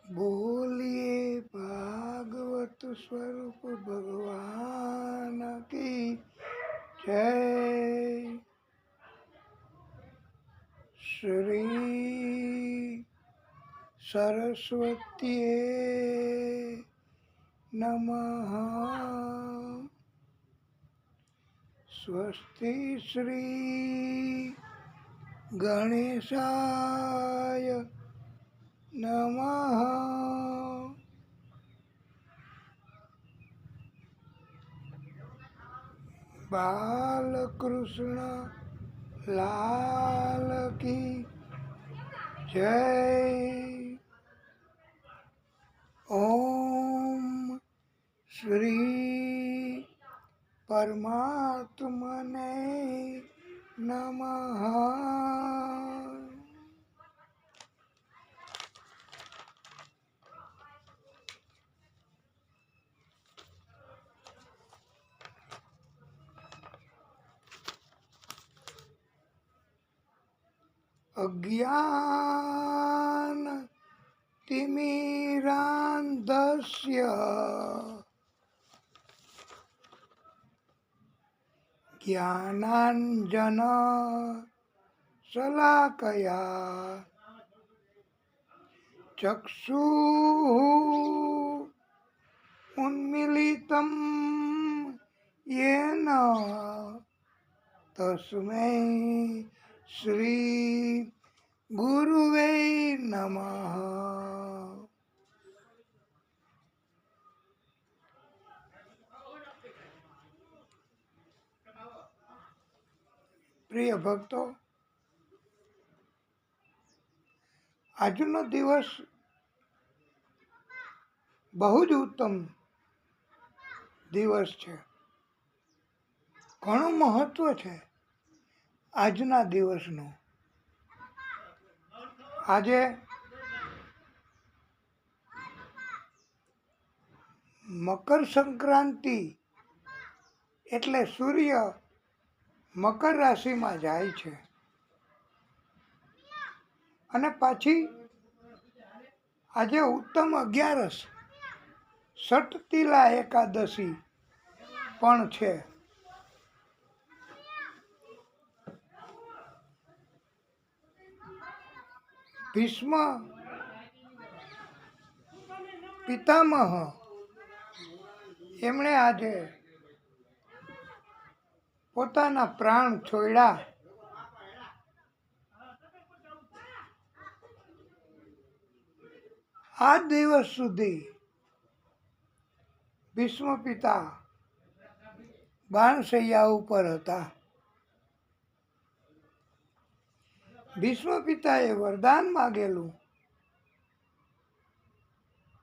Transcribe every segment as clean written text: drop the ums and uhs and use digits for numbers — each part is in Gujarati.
बोलिए भागवत स्वरूप भगवान की जय। श्री सरस्वती नमः। स्वस्ति श्री गणेशाय नमः। बालकृष्ण लाल की जय। ओम श्री परमात्मने नमः। अज्ञान तिमिरान्धस्य ज्ञानाञ्जन शलाकया चक्षुः उन्मीलितं येन तस्मै श्री गुरुवे नमः। પ્રિય ભક્તો, આજનો દિવસ બહુ જ ઉત્તમ દિવસ છે. ઘણું મહત્વ છે આજના દિવસનું. આજે મકર સંક્રાંતિ એટલે સૂર્ય મકર રાશિમાં જાય છે અને પાછી આજે ઉત્તમ 11 ષટતિલા એકાદશી પણ છે. ભીષ્મ પિતામહ એમણે આજે પોતાના પ્રાણ છોડ્યા. આ દિવસ સુધી ભીષ્મ પિતા બાણશૈયા ઉપર હતા. ભીષ્મ પિતાએ વરદાન માગેલું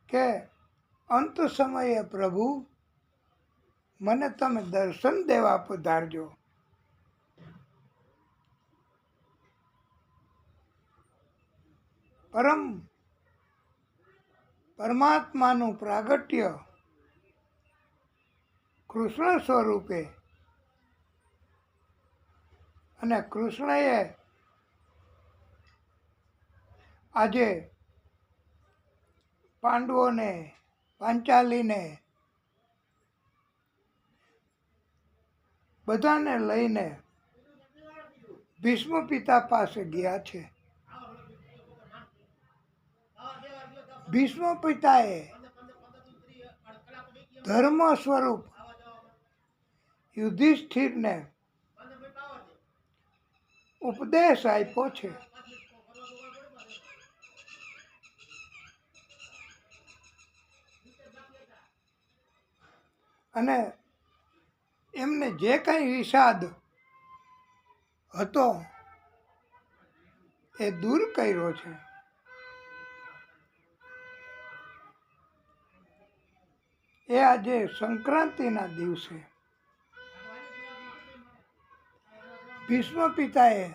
કે અંત સમયે પ્રભુ મને તમે દર્શન દેવા પધારજો. પરમાત્માનું પ્રાગટ્ય કૃષ્ણ સ્વરૂપે, અને કૃષ્ણએ આજે પાંડવોને, પાંચાલીને બધાને લઈને ભીષ્મ પિતા પાસે ગયા છે. ભીષ્મ પિતાએ ધર્મ સ્વરૂપ યુધિષ્ઠિરને ઉપદેશ આપ્યો છે. અને એમને જે કંઈ વિષાદ હતો એ દૂર કર્યો છે. એ આજે સંક્રાંતિના દિવસે ભીષ્મ પિતાએ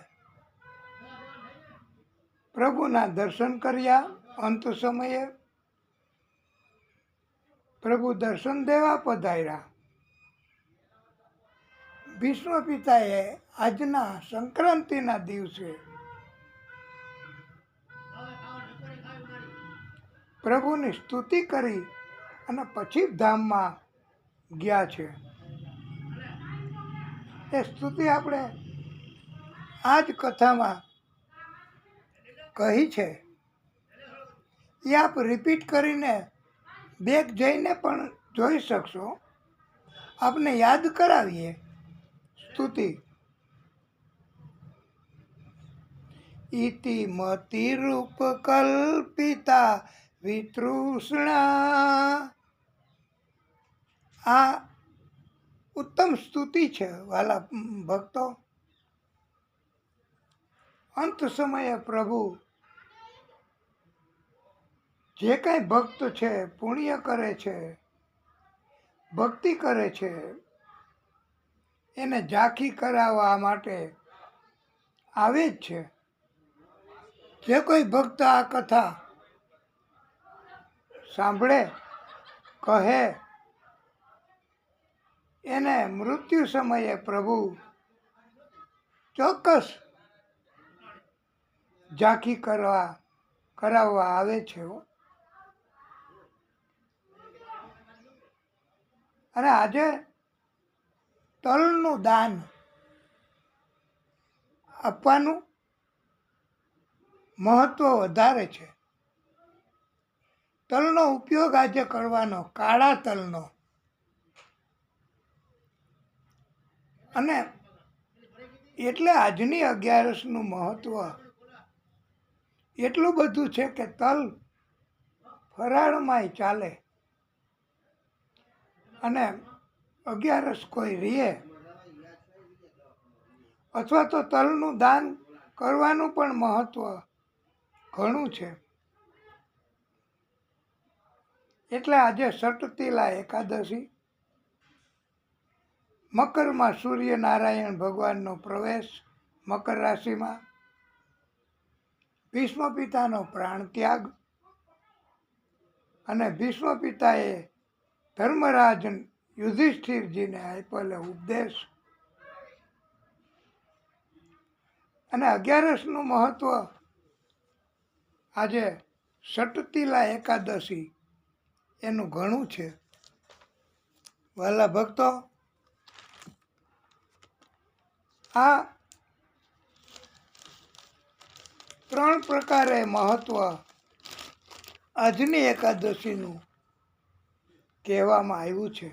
પ્રભુના દર્શન કર્યા. અંત સમયે પ્રભુ દર્શન દેવા પધાર્યા. ભીષ્મ પિતાએ આજના સંક્રાંતિના દિવસે પ્રભુની સ્તુતિ કરી અને પછી ધામમાં ગયા છે. એ સ્તુતિ આપણે આ જ કથામાં કહી છે. એ આપ રિપીટ કરીને બેક જઈને પણ જોઈ શકશો. આપને યાદ કરાવીએ સ્તુતિ. ઇતિ મતિરૂપ કલ્પિતા વિતૃષ્ણા. આ ઉત્તમ સ્તુતિ છે વાલા ભક્તો. અંત સમયે પ્રભુ જે કાંઈ ભક્ત છે, પુણ્ય કરે છે, ભક્તિ કરે છે, એને ઝાંખી કરાવવા માટે આવે જ છે. જે કોઈ ભક્ત આ કથા સાંભળે, કહે, એને મૃત્યુ સમયે પ્રભુ ચોક્કસ ઝાંખી કરાવવા આવે છે. અને આજે તલનું દાન આપવાનું મહત્વ વધારે છે. તલનો ઉપયોગ આજે કરવાનો, કાળા તલનો. અને એટલે આજની 11નું મહત્વ એટલું બધું છે કે તલ ફરાળમાંય ચાલે. અને 11 કોઈ રીએ અથવા તો તલનું દાન કરવાનું પણ મહત્વ ઘણું છે. એટલે આજે ષટતિલા એકાદશી, મકરમાં સૂર્યનારાયણ ભગવાનનો પ્રવેશ મકર રાશિમાં, ભીષ્મ પિતાનો પ્રાણ ત્યાગ અને ભીષ્મ પિતાએ ધર્મરાજ યુધિષ્ઠિરજીને આપેલો ઉપદેશ. અને 11નું મહત્વ આજે ષટતિલા એકાદશી એનું ઘણું છે. વાલા ભક્તો, આ 3 પ્રકારે મહત્વ આજની એકાદશીનું કહેવામાં આવ્યું છે.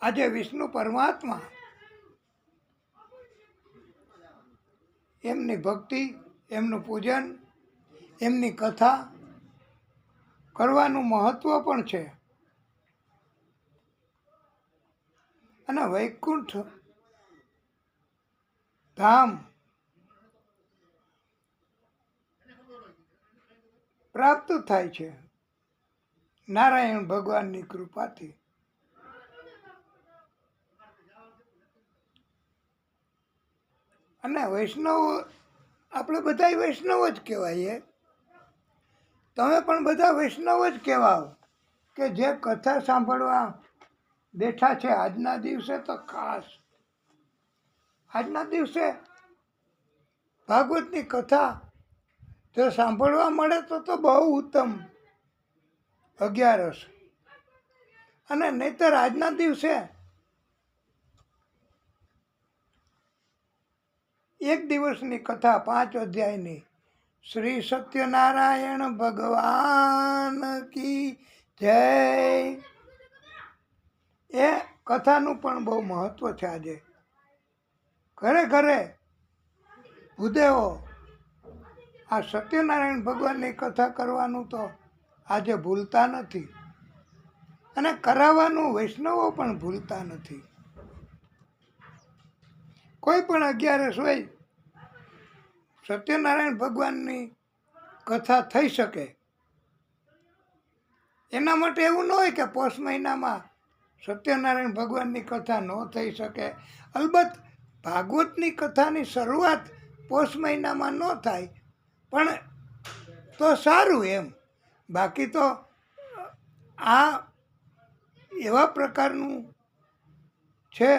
આજે વિષ્ણુ પરમાત્મા એમની ભક્તિ, એમનું પૂજન, એમની કથા કરવાનું મહત્વ પણ છે. અને વૈકુંઠ ધામ પ્રાપ્ત થાય છે નારાયણ ભગવાનની કૃપાથી. અને વૈષ્ણવ, આપણે બધા વૈષ્ણવ જ કહેવાય. તમે પણ બધા વૈષ્ણવ જ કહેવાઓ કે જે કથા સાંભળવા બેઠા છે આજના દિવસે. તો ખાસ આજના દિવસે ભાગવતની કથા જો સાંભળવા મળે તો બહુ ઉત્તમ. 11 અને નહીતર આજના દિવસે એક દિવસની કથા 5 અધ્યાયની શ્રી સત્યનારાયણ ભગવાન કી જય. એ કથાનું પણ બહુ મહત્વ છે. આજે ઘરે ઘરે ભૂદેવો આ સત્યનારાયણ ભગવાનની કથા કરવાનું તો આજે ભૂલતા નથી. અને કરાવવાનું વૈષ્ણવો પણ ભૂલતા નથી. કોઈ પણ 11 હોય સત્યનારાયણ ભગવાનની કથા થઈ શકે. એના માટે એવું ન હોય કે પોષ મહિનામાં સત્યનારાયણ ભગવાનની કથા ન થઈ શકે. અલબત્ત ભાગવતની કથાની શરૂઆત પોષ મહિનામાં ન થાય પણ તો સારું એમ. બાકી તો આ એવા પ્રકારનું છે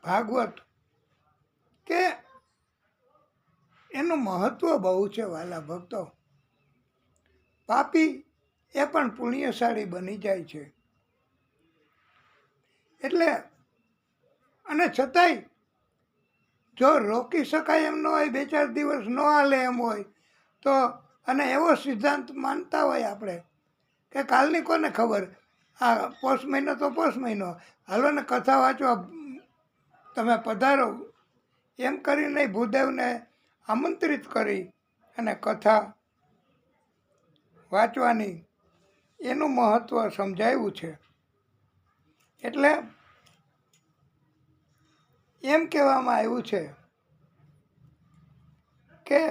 ભાગવત કે એનું મહત્વ બહુ છે વાલા ભક્તો. પાપી એ પણ પુણ્યશાળી બની જાય છે. એટલે અને છતાંય જો રોકી શકાય એમ ન હોય, 2-4 દિવસ ન હાલે એમ હોય તો, અને એવો સિદ્ધાંત માનતા હોય આપણે કે કાલની કોને ખબર, આ પોષ મહિનો તો પોષ મહિનો, હાલો ને કથા વાંચવા તમે પધારો, એમ કરીને ભૂદેવને આમંત્રિત કરી અને કથા વાંચવાની એનું મહત્ત્વ સમજાવ્યું છે. એટલે એમ કહેવામાં આવ્યું છે કે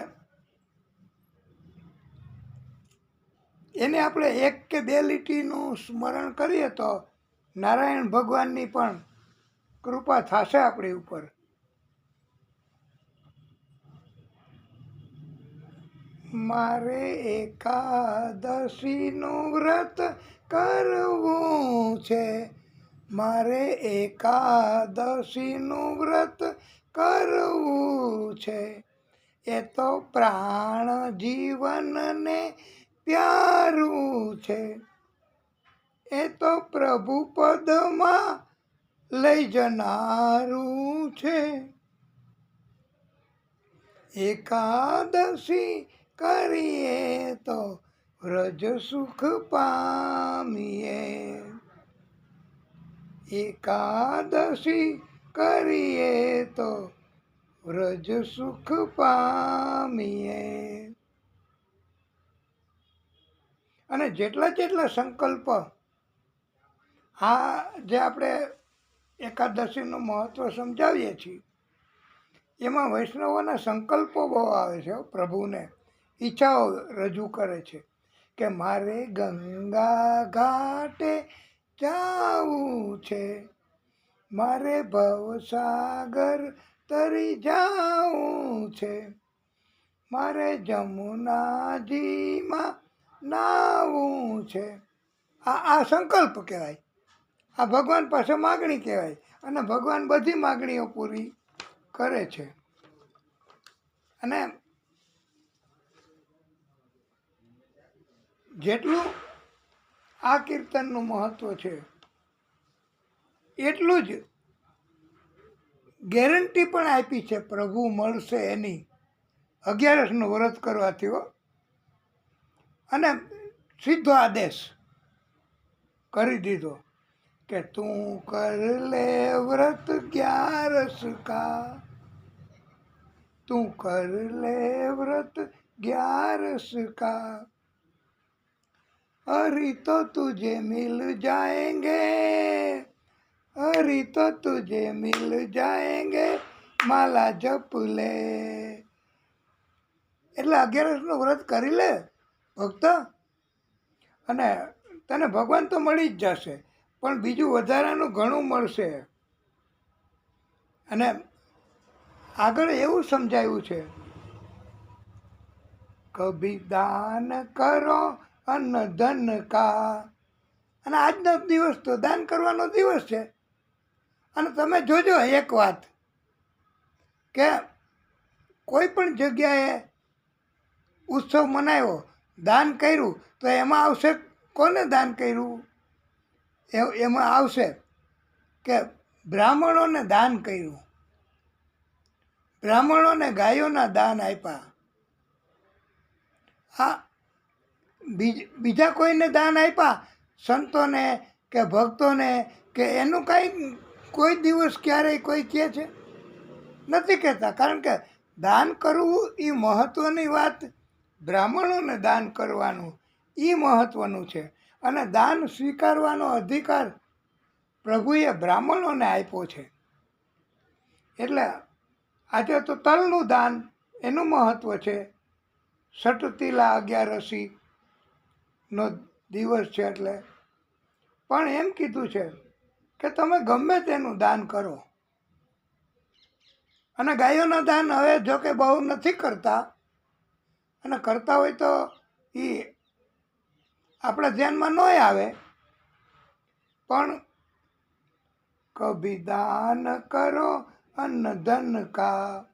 એને આપણે 1 કે 2 લીટીનું સ્મરણ કરીએ તો નારાયણ ભગવાનની પણ કૃપા થશે આપણી ઉપર. મારે એકાદશીનું વ્રત કરવું છે, મારે એકાદશીનું વ્રત કરવું છે, એ તો પ્રાણ જીવનને પ્યારું છે, એ તો પ્રભુ પદમાં લઈ જનારું છે. એકાદશી કરીએ તો વ્રજ સુખ પામીએ, એકાદશી કરીએ તો વ્રજ સુખ પામીએ. અને જેટલા સંકલ્પ આ જે આપણે એકાદશીનું મહત્ત્વ સમજાવીએ છીએ એમાં વૈષ્ણવોના સંકલ્પો બહુ આવે છે. પ્રભુને ઈચ્છાઓ રજૂ કરે છે કે મારે ગંગા ઘાટે જાવું છે, મારે ભવસાગર તરી જાવું છે, મારે જમુનાજીમાં નાવું છે. આ સંકલ્પ કહેવાય, આ ભગવાન પાસે માગણી કહેવાય. અને ભગવાન બધી માગણીઓ પૂરી કરે છે. અને જેટલું આ કીર્તનનું મહત્ત્વ છે એટલું જ ગેરંટી પણ આપી છે પ્રભુ મળશે એની, 11નું વ્રત કરવાથી હો. અને સીધો આદેશ કરી દીધો કે તું કર લે વ્રત 11 કા, તું કર લે વ્રત 11 કા, हरि तो तुझे मिल जाएंगे, हरि तो तुझे मिल जाएंगे, माला जप લે. એટલે 11નું વ્રત કરી લે ભક્ત, અને તને ભગવાન તો મળી જ જશે, પણ બીજું વધારાનું ઘણું મળશે. અને આગળ એવું સમજાયું છે, કભી દાન કરો અન્ન ધન કા. અને આજનો દિવસ તો દાન કરવાનો દિવસ છે. અને તમે જોજો એક વાત કે કોઈ પણ જગ્યાએ ઉત્સવ મનાવ્યો, દાન કર્યું, તો એમાં આવશે કોને દાન કર્યું, એમાં આવશે કે બ્રાહ્મણોને દાન કર્યું, બ્રાહ્મણોને ગાયોના દાન આપ્યા. આ બીજા કોઈને દાન આપ્યા, સંતોને કે ભક્તોને કે એનું કાંઈ કોઈ દિવસ ક્યારેય કોઈ કહે છે? નથી કહેતા. કારણ કે દાન કરવું એ મહત્ત્વની વાત, બ્રાહ્મણોને દાન કરવાનું એ મહત્ત્વનું છે. અને દાન સ્વીકારવાનો અધિકાર પ્રભુએ બ્રાહ્મણોને આપ્યો છે. એટલે આજે તો તલનું દાન એનું મહત્ત્વ છે. સટતિલા 11નો દિવસ છે. એટલે પણ એમ કીધું છે કે તમે ગમે તેનું દાન કરો. અને ગાયોના દાન હવે જોકે બહુ નથી કરતા, અને કરતા હોય તો એ આપણા ધ્યાનમાં ન આવે. પણ કભી દાન કરો અન્ન ધન કા,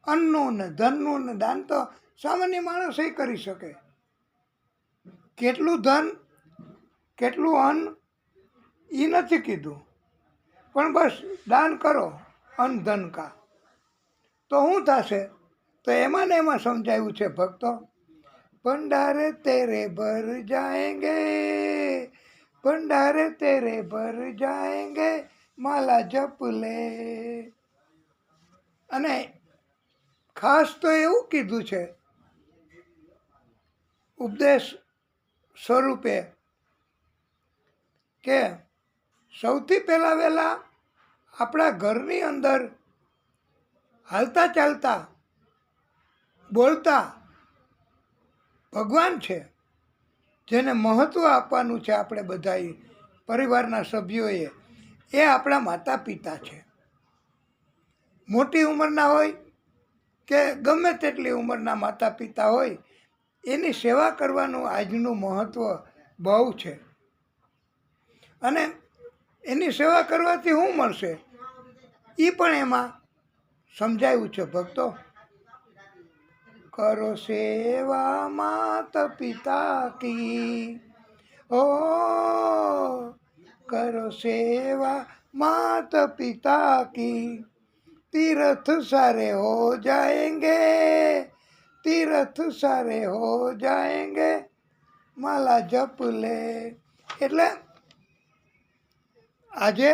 અન્નનું ને ધનનું ને દાન તો સામાન્ય માણસ કરી શકે. કેટલું ધન કેટલું અન્ન એ નથી કીધું, પણ બસ દાન કરો અન્ન ધન કા, તો શું થશે? તો એમાં ને એમાં સમજાયું છે ભક્તો, ભંડારે તેરે ભર જાએંગે, ભંડારે તેરે ભર જાએંગે, માલા જપ લે. અને ખાસ તો એવું કીધું છે ઉપદેશ સ્વરૂપે કે સૌથી પહેલાં વહેલા આપણા ઘરની અંદર હાલતા ચાલતા બોલતા ભગવાન છે, જેને મહત્ત્વ આપવાનું છે આપણે બધાએ પરિવારના સભ્યોએ, એ આપણા માતા પિતા છે. મોટી ઉંમરના હોય કે ગમે તેટલી ઉંમરના માતા પિતા હોય, એની સેવા કરવાનું આજનું મહત્ત્વ બહુ છે. અને એની સેવા કરવાથી શું મળશે એ પણ એમાં સમજાયું છે ભક્તો. કરો સેવા માતા પિતા કી, ઓ કરો સેવા માતા પિતા કી, तीर्थ सारे हो जाएंगे, तीर्थ सारे हो जाएंगे, माला जप ले. એટલે આજે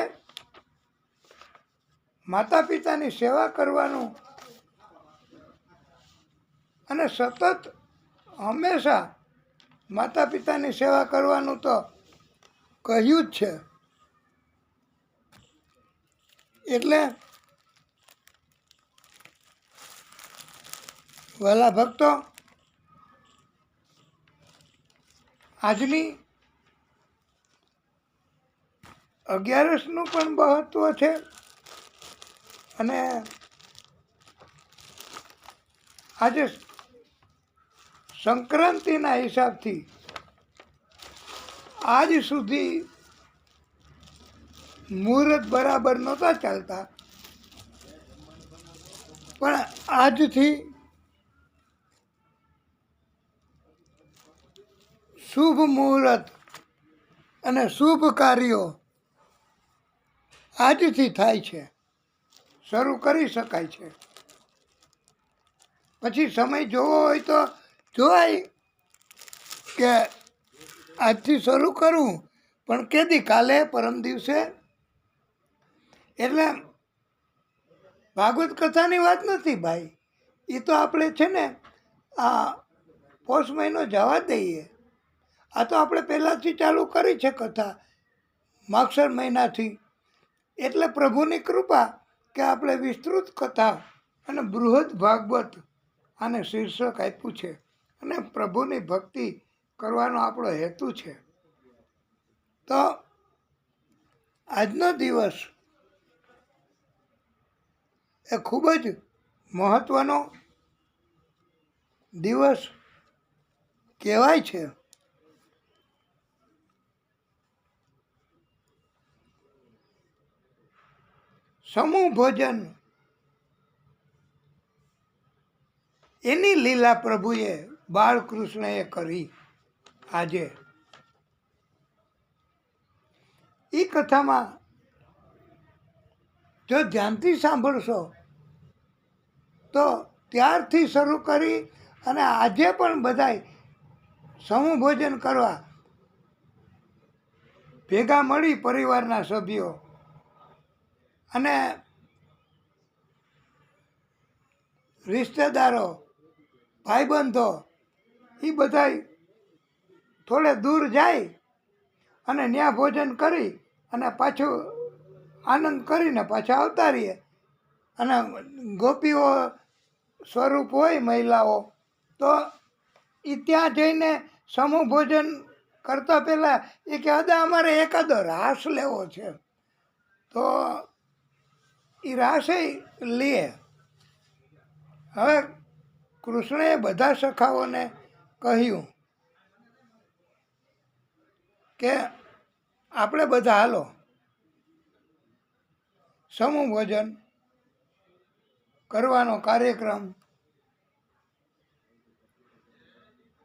માતા પિતાની સેવા કરવાનું અને સતત હંમેશા માતા પિતાની સેવા કરવાનું તો કહ્યું જ છે. એટલે વહાલા ભક્તો, આજની 11નું પણ મહત્ત્વ છે. અને આજે સંક્રાંતિના હિસાબથી આજ સુધી મુહૂર્ત બરાબર નહોતા ચાલતા, પણ આજથી શુભ મુહૂર્ત અને શુભ કાર્યો આજથી થાય છે, શરૂ કરી શકાય છે. પછી સમય જોવો હોય તો જોવાય કે આજથી શરૂ કરવું, પણ કેદી? કાલે, પરમ દિવસે. એટલે ભાગવત કથાની વાત નથી ભાઈ, એ તો આપણે છે ને આ પોષ મહિનો જવા દઈએ. આ તો આપણે પહેલાંથી ચાલુ કરી છે કથા, માગસર મહિનાથી. એટલે પ્રભુની કૃપા કે આપણે વિસ્તૃત કથા અને બૃહદ ભાગવત આને શીર્ષક આપ્યું છે, અને પ્રભુની ભક્તિ કરવાનો આપણો હેતુ છે. તો આજનો દિવસ એ ખૂબ જ મહત્ત્વનો દિવસ કહેવાય છે. સમૂહ ભોજન એની લીલા પ્રભુએ બાળકૃષ્ણએ કરી. આજે એ કથામાં જો ધ્યાનથી સાંભળશો તો ત્યારથી શરૂ કરી અને આજે પણ બધાય સમૂહ ભોજન કરવા ભેગા મળી પરિવારના સભ્યો અને રિશ્તેદારો ભાઈબંધો એ બધાય થોડે દૂર જાય અને ત્યાં ભોજન કરી અને પાછું આનંદ કરીને પાછા આવતા રહીએ. અને ગોપીઓ સ્વરૂપ હોય મહિલાઓ, તો એ ત્યાં જઈને સમૂહ ભોજન કરતાં પહેલાં એ કે અદા અમારે એકાદો રાસ લેવો છે, તો એ રાસે લે. હવે કૃષ્ણએ બધા સખાઓને કહ્યું કે આપણે બધા હાલો સમૂહ ભોજન કરવાનો કાર્યક્રમ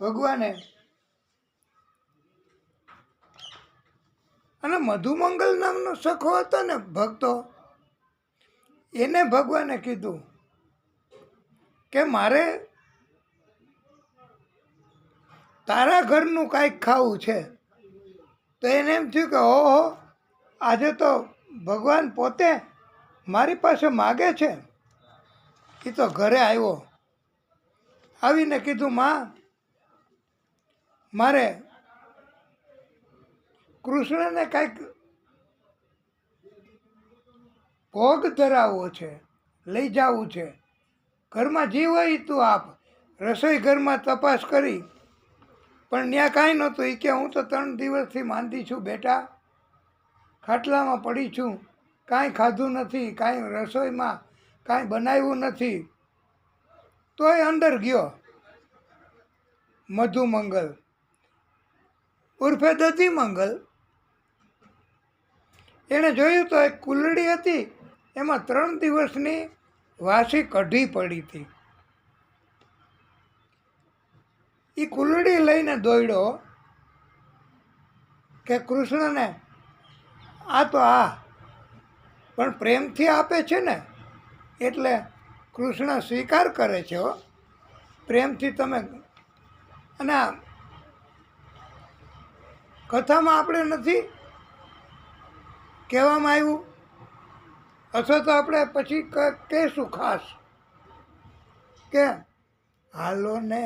ભગવાને અને મધુમંગલ નામનો સખો હતો ને ભક્તો, એને ભગવાને કીધું કે મારે તારા ઘરનું કાંઈક ખાવું છે. તો એને એમ થયું કે ઓહો, આજે તો ભગવાન પોતે મારી પાસે માગે છે. એ તો ઘરે આવ્યો, આવીને કીધું માં મારે કૃષ્ણને કાંઈક ભોગ ધરાવવો છે, લઈ જવું છે. ઘરમાં જી હોય તું આપ. રસોઈ ઘરમાં તપાસ કરી પણ ત્યાં કાંઈ નહોતું. એ કે હું તો 3 દિવસથી માંદી છું બેટા, ખાટલામાં પડી છું, કાંઈ ખાધું નથી, કાંઈ રસોઈમાં કાંઈ બનાવ્યું નથી. તોય અંદર ગયો મધુમંગલ ઉર્ફે દધીમંગલ. એણે જોયું તો એક કુલડી હતી, એમાં 3 દિવસની વાસી કઢી પડી હતી. એ કુલડી લઈને દોડ્યો કે કૃષ્ણને આ તો આ પણ પ્રેમથી આપે છે ને, એટલે કૃષ્ણ સ્વીકાર કરે છે હો, પ્રેમથી તમે. અને આ કથામાં આપણે નથી કહેવામાં આવ્યું, અથવા તો આપણે પછી કહેશું ખાસ કે હાલો ને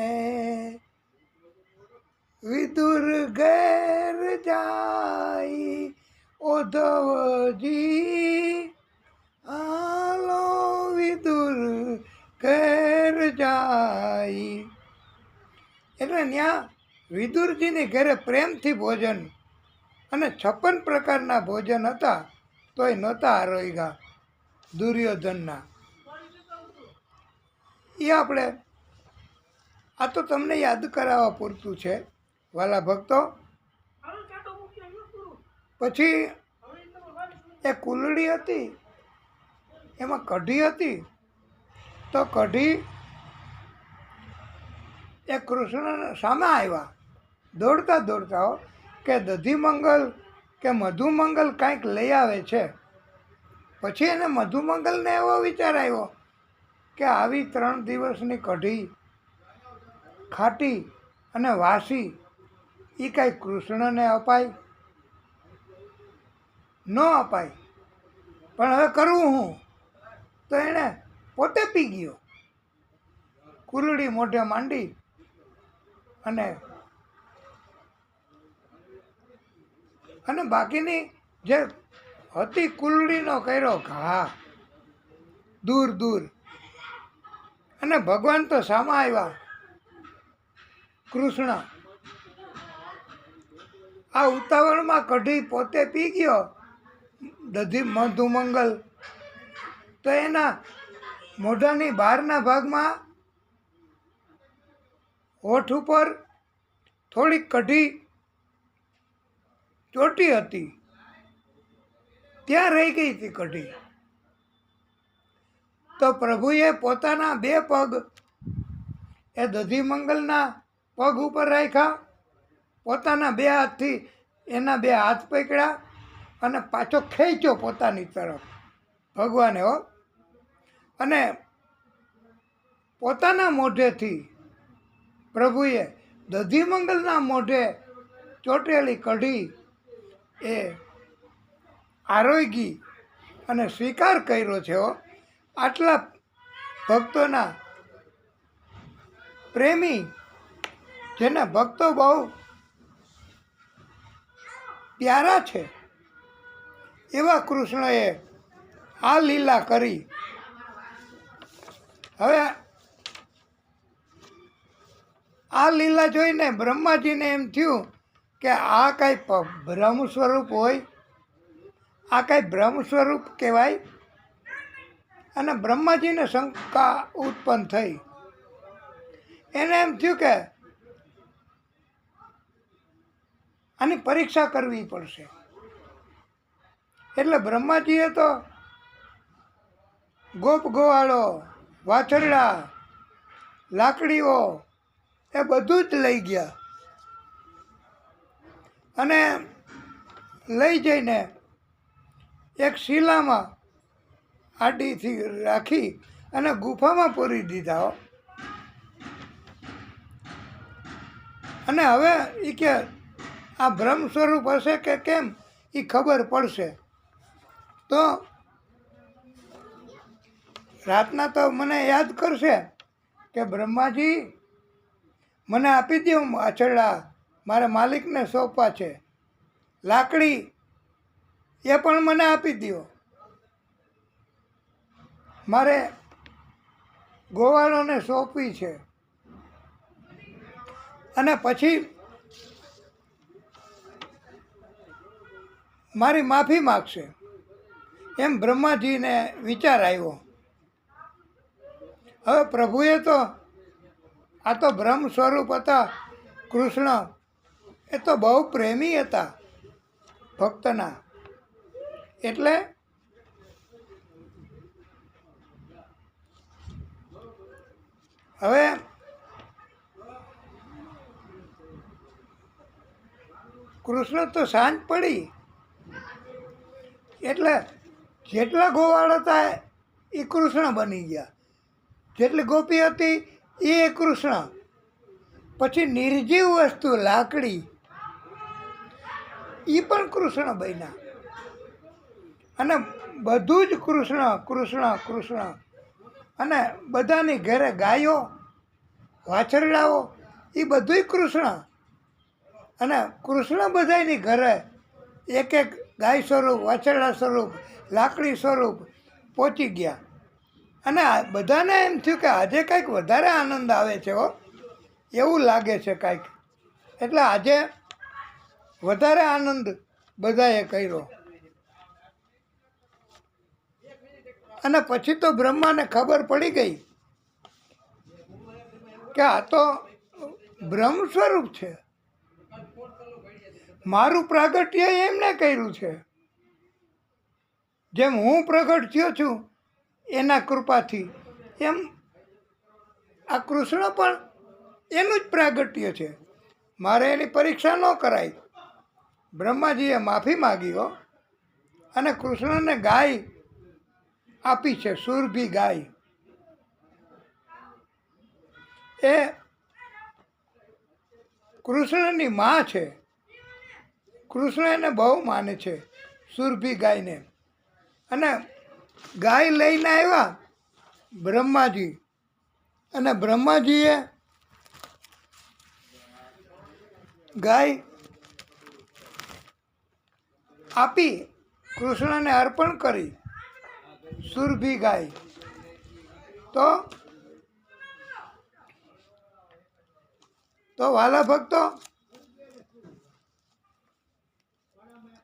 વિદુર ઘેર જાય ઉદ્ધવજી, હાલો વિદુર ઘેર જાય. એટલે ત્યાં વિદુરજીની ઘરે પ્રેમથી ભોજન, અને 56 પ્રકારના ભોજન હતા તોય નહોતા આરોગ્યા દુર્યોધનના. એ આપણે આ તો તમને યાદ કરાવવા પૂરતું છે વાલા ભક્તો. પછી એ કુલડી હતી, એમાં કઢી હતી. તો કઢી એ કૃષ્ણ સામે આવ્યા દોડતા દોડતા કે દધીમંગલ કે મધુમંગલ કાંઈક લઈ આવે છે. પછી એને મધુમંગલને એવો વિચાર આવ્યો કે આવી 3 દિવસની કઢી ખાટી અને વાસી એ કાંઈ કૃષ્ણને અપાય? ન અપાય. પણ હવે કરવું હું? તો એણે પોતે પી ગયો. કુલડી મોઢે માંડી અને બાકીની જે હતી કુલડીનો કર્યો ઘા દૂર દૂર. અને ભગવાન તો સામા આવ્યા કૃષ્ણ. આ ઉતાવળમાં કઢી પોતે પી ગયો મધુમંગલ. તો એના મોઢાની બહારના ભાગમાં હોઠ ઉપર થોડીક કઢી ચોટી હતી, ત્યાં રહી ગઈ હતી કઢી. તો પ્રભુએ પોતાના 2 પગ એ દધીમંગલના પગ ઉપર રાખ્યા, પોતાના 2 હાથથી એના 2 હાથ પકડ્યા અને પાછો ખેંચ્યો પોતાની તરફ ભગવાને હો. અને પોતાના મોઢેથી પ્રભુએ દધીમંગલના મોઢે ચોટેલી કઢી એ આરોગી અને સ્વીકાર કર્યો છે હો. આટલા ભક્તોના પ્રેમી, જેને ભક્તો બહુ પ્યારા છે, એવા કૃષ્ણએ આ લીલા કરી. હવે આ લીલા જોઈને બ્રહ્માજીને એમ થયું કે આ કાંઈ બ્રહ્મ સ્વરૂપ હોય, આ કાંઈ બ્રહ્મ સ્વરૂપ કહેવાય. અને બ્રહ્માજીને શંકા ઉત્પન્ન થઈ. એને એમ થયું કે આની પરીક્ષા કરવી પડશે. એટલે બ્રહ્માજીએ તો ગોપ ગોવાળો, વાછરડા, લાકડીઓ એ બધું જ લઈ ગયા. અને લઈ જઈને એક શિલામાં આડીથી રાખી અને ગુફામાં પૂરી દીધા હો. અને હવે એ કે આ બ્રહ્મ સ્વરૂપ હશે કે કેમ એ ખબર પડશે. તો રાતના તો મને યાદ કરશે કે બ્રહ્માજી મને આપી દો, આછરડા મારા માલિકને સોંપવા છે. લાકડી એ પણ મને આપી દો, મારે ગોવાળોને સોંપવી છે. અને પછી મારી માફી માગશે એમ બ્રહ્માજીને વિચાર આવ્યો. હવે પ્રભુએ તો આ તો બ્રહ્મ સ્વરૂપ હતા કૃષ્ણ, એ તો બહુ પ્રેમી હતા ભક્તના. એટલે હવે કૃષ્ણ તો સાંજ પડી એટલે જેટલા ગોવાળ હતા એ કૃષ્ણ બની ગયા, જેટલી ગોપી હતી એ કૃષ્ણ. પછી નિર્જીવ વસ્તુ લાકડી એ પણ કૃષ્ણ બન્યા. અને બધું જ કૃષ્ણ કૃષ્ણ કૃષ્ણ. અને બધાની ઘરે ગાયો વાછરડાઓ એ બધુંય કૃષ્ણ. અને કૃષ્ણ બધાની ઘરે એક એક ગાય સ્વરૂપ, વાછરડા સ્વરૂપ, લાકડી સ્વરૂપ પહોંચી ગયા. અને બધાને એમ થયું કે આજે કંઈક વધારે આનંદ આવે છે હો, એવું લાગે છે કાંઈક. એટલે આજે વધારે આનંદ બધાએ કર્યો. અને પછી તો બ્રહ્માને ખબર પડી ગઈ કે આ તો બ્રહ્મ સ્વરૂપ છે, મારું પ્રાગટ્ય એમને કર્યું છે. જેમ હું પ્રગટ થયો છું એના કૃપાથી, એમ આ કૃષ્ણ પણ એનું જ પ્રાગટ્ય છે. મારે એની પરીક્ષા ન કરાય. બ્રહ્માજીએ માફી માગી હો. અને કૃષ્ણને ગાય આપી છે, સુરભી ગાય. એ કૃષ્ણની માં છે. કૃષ્ણ એને બહુ માને છે સુરભી ગાયને. અને ગાય લઈને આવ્યા બ્રહ્માજી. અને બ્રહ્માજીએ ગાય આપી, કૃષ્ણને અર્પણ કરી, સુરભી ગાય. તો વાલા ભક્તો,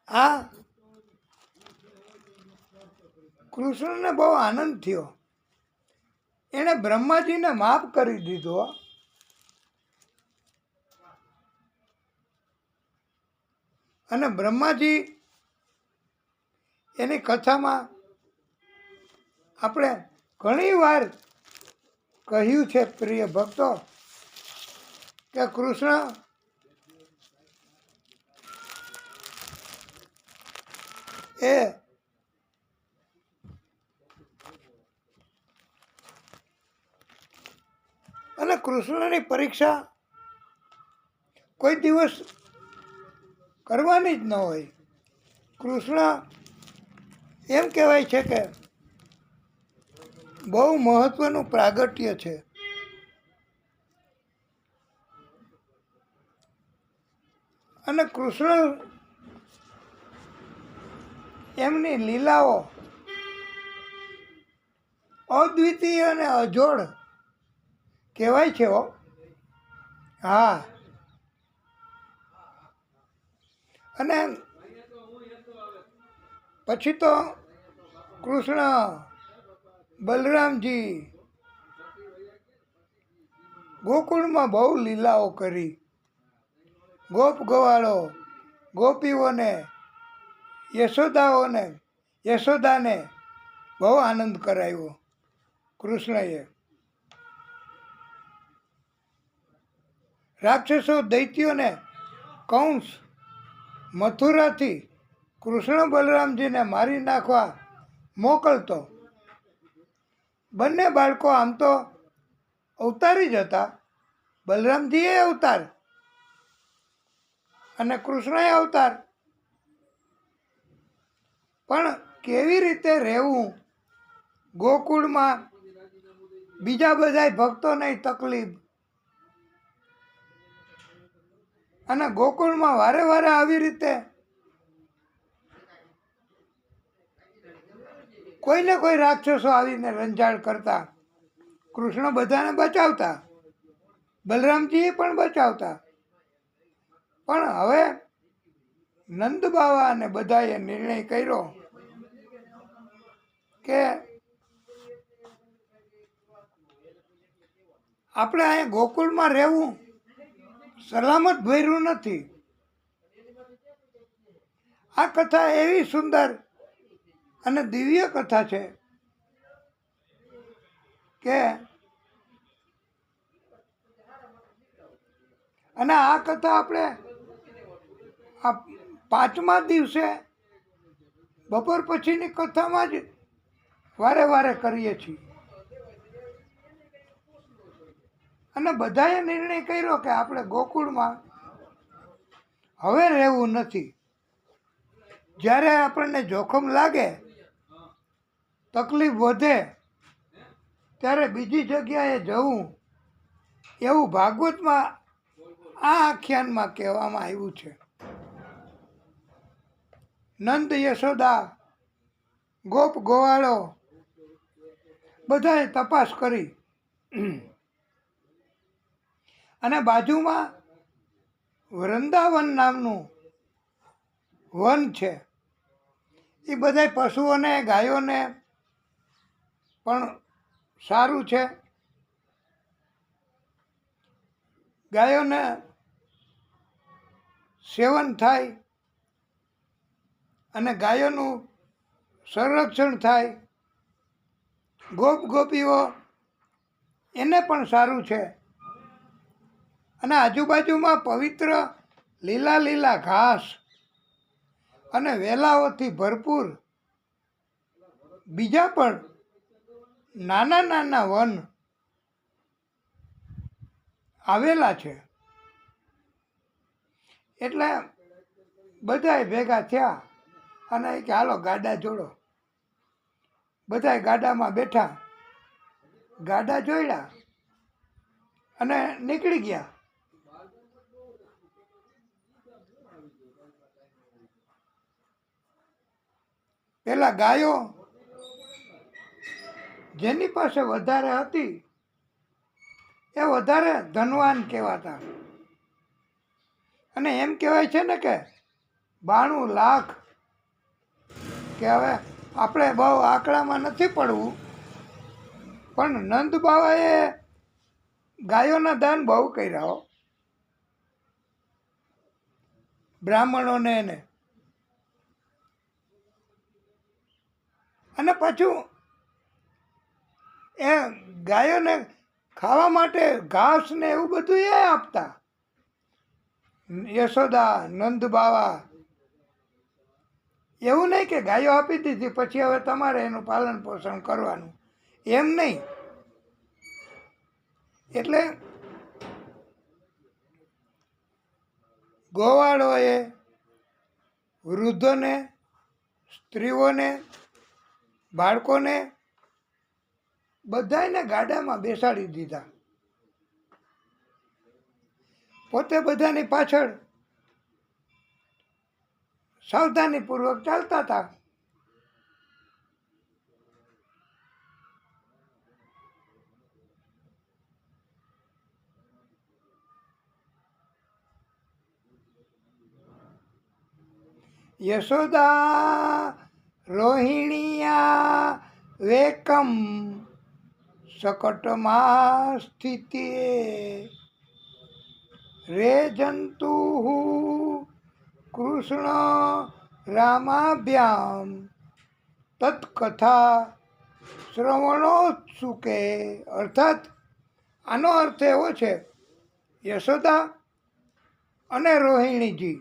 આ કૃષ્ણને બહુ આનંદ થયો. એણે બ્રહ્માજીને માફ કરી દીધો. અને બ્રહ્માજી એની કથામાં આપણે ઘણી વાર કહ્યું છે પ્રિય ભક્તો કે કૃષ્ણ એ અને કૃષ્ણની પરીક્ષા કોઈ દિવસ કરવાની જ ન હોય. કૃષ્ણ એમ કહેવાય છે કે બહુ મહત્વનું પ્રાગટ્ય છે. અને કૃષ્ણ એમની લીલાઓ અદ્વિતીય અને અજોડ કહેવાય છે હો. હા. અને પછી તો કૃષ્ણ બલરામજી ગોકુળમાં બહુ લીલાઓ કરી. ગોપ ગવાળો ગોપીઓને યશોદાને બહુ આનંદ કરાવ્યો કૃષ્ણએ. રાક્ષસો દૈત્યોને કંસ મથુરાથી કૃષ્ણ બલરામજીને મારી નાખવા મોકલતો. બંને બાળકો આમ તો અવતારી જ હતા. બલરામજી એ અવતાર અને કૃષ્ણએ અવતાર. પણ કેવી રીતે રહેવું ગોકુળમાં, બીજા બધાય ભક્તોને તકલીફ, અને ગોકુળમાં વારે વારે આવી રીતે કોઈને કોઈ રાક્ષસો આવીને રંજાડ કરતા. કૃષ્ણ બધાને બચાવતા, બલરામજી પણ બચાવતા. પણ હવે નંદ બાવા અને બધાએ નિર્ણય કર્યો કે આપણે અહીંયા ગોકુળમાં રહેવું સલામત ભર્યું નથી. આ કથા એવી સુંદર અને દિવ્ય કથા છે કે અને આ કથા આપણે આ 5મા દિવસે બપોર પછીની કથામાં જ વારે વારે કરીએ છીએ. અને બધાએ નિર્ણય કર્યો કે આપણે ગોકુળમાં હવે રહેવું નથી. જ્યારે આપણને જોખમ લાગે, તકલીફ વધે, ત્યારે બીજી જગ્યાએ જવું, એવું ભાગવતમાં આ આખ્યાનમાં કહેવામાં આવ્યું છે. નંદ યશોદા, ગોપ ગોવાળો બધાએ તપાસ કરી અને બાજુમાં વૃંદાવન નામનું વન છે. એ બધા પશુઓને, ગાયોને પણ સારું છે. ગાયોને સેવન થાય અને ગાયોનું સંરક્ષણ થાય. ગોપ ગોપીઓ એને પણ સારું છે. અને આજુબાજુમાં પવિત્ર લીલા લીલા ઘાસ અને વેલાઓથી ભરપૂર બીજા પણ નાના નાના વન આવેલા છે. એટલે બધાય ભેગા થયા અને કે હાલો ગાડા જોડો. બધાય ગાડામાં બેઠા, ગાડા જોડ્યા અને નીકળી ગયા. પેલા ગાયો જેની પાસે વધારે હતી એ વધારે ધનવાન કહેવાતા. અને એમ કહેવાય છે ને કે 92 લાખ, કે હવે આપણે બહુ આંકડામાં નથી પડવું, પણ નંદ બાવાએ ગાયોના દાન બહુ કર્યા હો, બ્રાહ્મણોને એને. અને પાછું એ ગાયોને ખાવા માટે ઘાસ ને એવું બધું એ આપતા. યશોદા, નંદ બાવા એવું નહીં કે ગાયો આપી દીધી પછી હવે તમારે એનું પાલન પોષણ કરવાનું, એમ નહીં. એટલે ગોવાળોએ વૃદ્ધોને, સ્ત્રીઓને, બાળકોને બધાને ગાડામાં બેસાડી દીધા. પોતે બધાની પાછળ સાવધાનીપૂર્વક ચાલતા હતા. યશોદા રોહિણિયા વેકમ શકટમાં સ્થિતે રે જંતુ કૃષ્ણ રામાભ્યામ તત્કથા શ્રવણોત્સુકે. અર્થાત આનો અર્થ એવો છે, યશોદા અને રોહિણીજી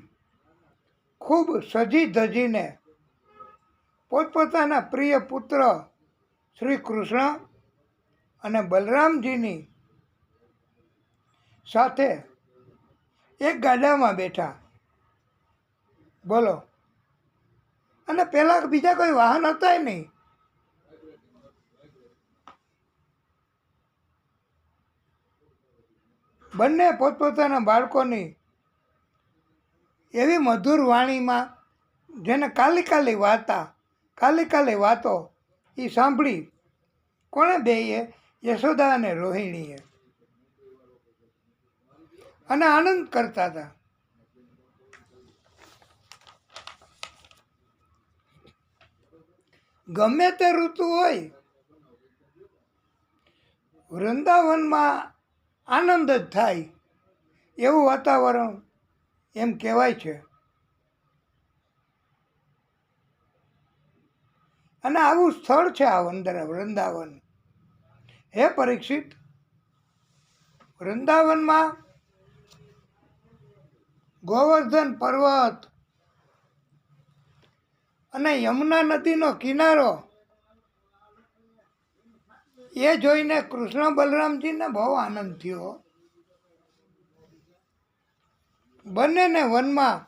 ખૂબ સજી ધજીને પોતપોતાના પ્રિય પુત્ર શ્રી કૃષ્ણ અને બલરામજીની સાથે એક ગાડામાં બેઠા. બોલો. અને પેલા બીજા કોઈ વાહન હતા નહીં. બંને પોતપોતાના બાળકોની એવી મધુર વાણીમાં જેને કાલી વાતો એ સાંભળી. કોણે બેયે? યશોદા અને રોહિણીએ. અને આનંદ કરતા હતા. ગમે તે ઋતુ હોય, વૃંદાવનમાં આનંદ જ થાય એવું વાતાવરણ એમ કહેવાય છે. અને આવું સ્થળ છે આ વૃંદાવન. હે પરીક્ષિત, વૃંદાવનમાં ગોવર્ધન પર્વત અને યમુના નદીનો કિનારો એ જોઈને કૃષ્ણ બલરામજીને બહુ આનંદ થયો. બંનેને વનમાં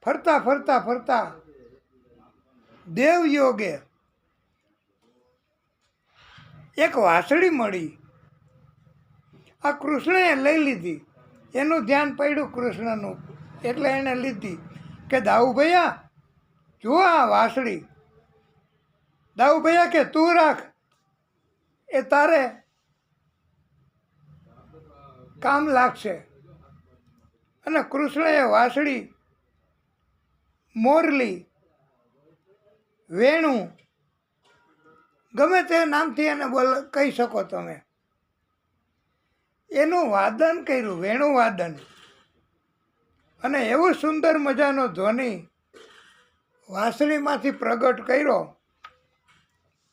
ફરતા ફરતા ફરતા દેવયોગે એક વાંસળી મળી. આ કૃષ્ણએ લઈ લીધી. એનું ધ્યાન પડ્યું કૃષ્ણનું, એટલે એણે લીધી કે દાઉ ભૈયા જુઓ આ વાંસળી. દાઉ ભૈયા કે તું રાખ, એ તારે કામ લાગશે. અને કૃષ્ણએ વાંસળી, મોરલી, વેણું, ગમે તે નામથી એને કહી શકો તમે, એનું વાદન કર્યું, વેણું વાદન. અને એવું સુંદર મજાનો ધ્વનિ વાંસળીમાંથી પ્રગટ કર્યો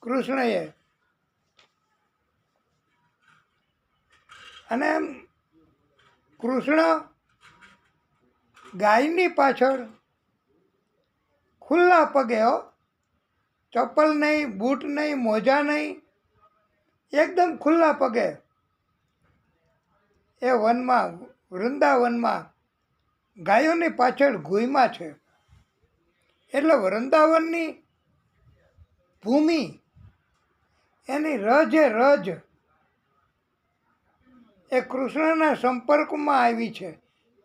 કૃષ્ણએ. અને કૃષ્ણ ગાયની પાછળ ખુલ્લા પગે, ચપ્પલ નહીં, બૂટ નહીં, મોજા નહીં, એકદમ ખુલ્લા પગે એ વનમાં, વૃંદાવનમાં ગાયોની પાછળ ઘૂયમાં છે. એટલે વૃંદાવનની ભૂમિ એની રજે રજ એ કૃષ્ણના સંપર્કમાં આવી છે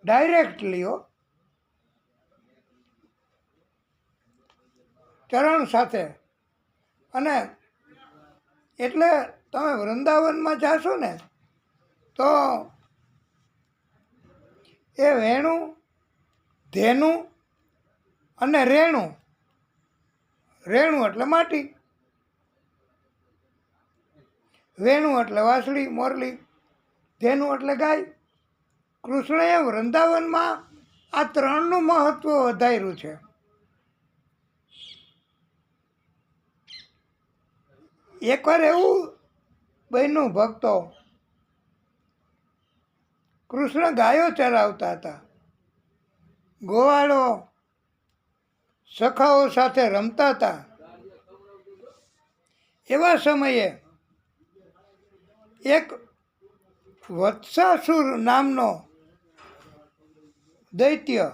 ડાયરેક્ટલી, ચરણ સાથે. અને એટલે તમે વૃંદાવનમાં જાશો ને તો એ વેણું, ધેનું અને રેણું, રેણું એટલે માટી, વેણું એટલે વાંસળી, મોરલી, ધેનું એટલે ગાય. કૃષ્ણએ વૃંદાવનમાં આ ત્રણનું મહત્વ વધાર્યું છે. એકવાર એવું બન્યું, ભક્તો, કૃષ્ણ ગાયો ચરાવતા હતા. ગોવાળો સખાઓ સાથે રમતા હતા. એવા સમયે એક વત્સાસુર નામનો દૈત્ય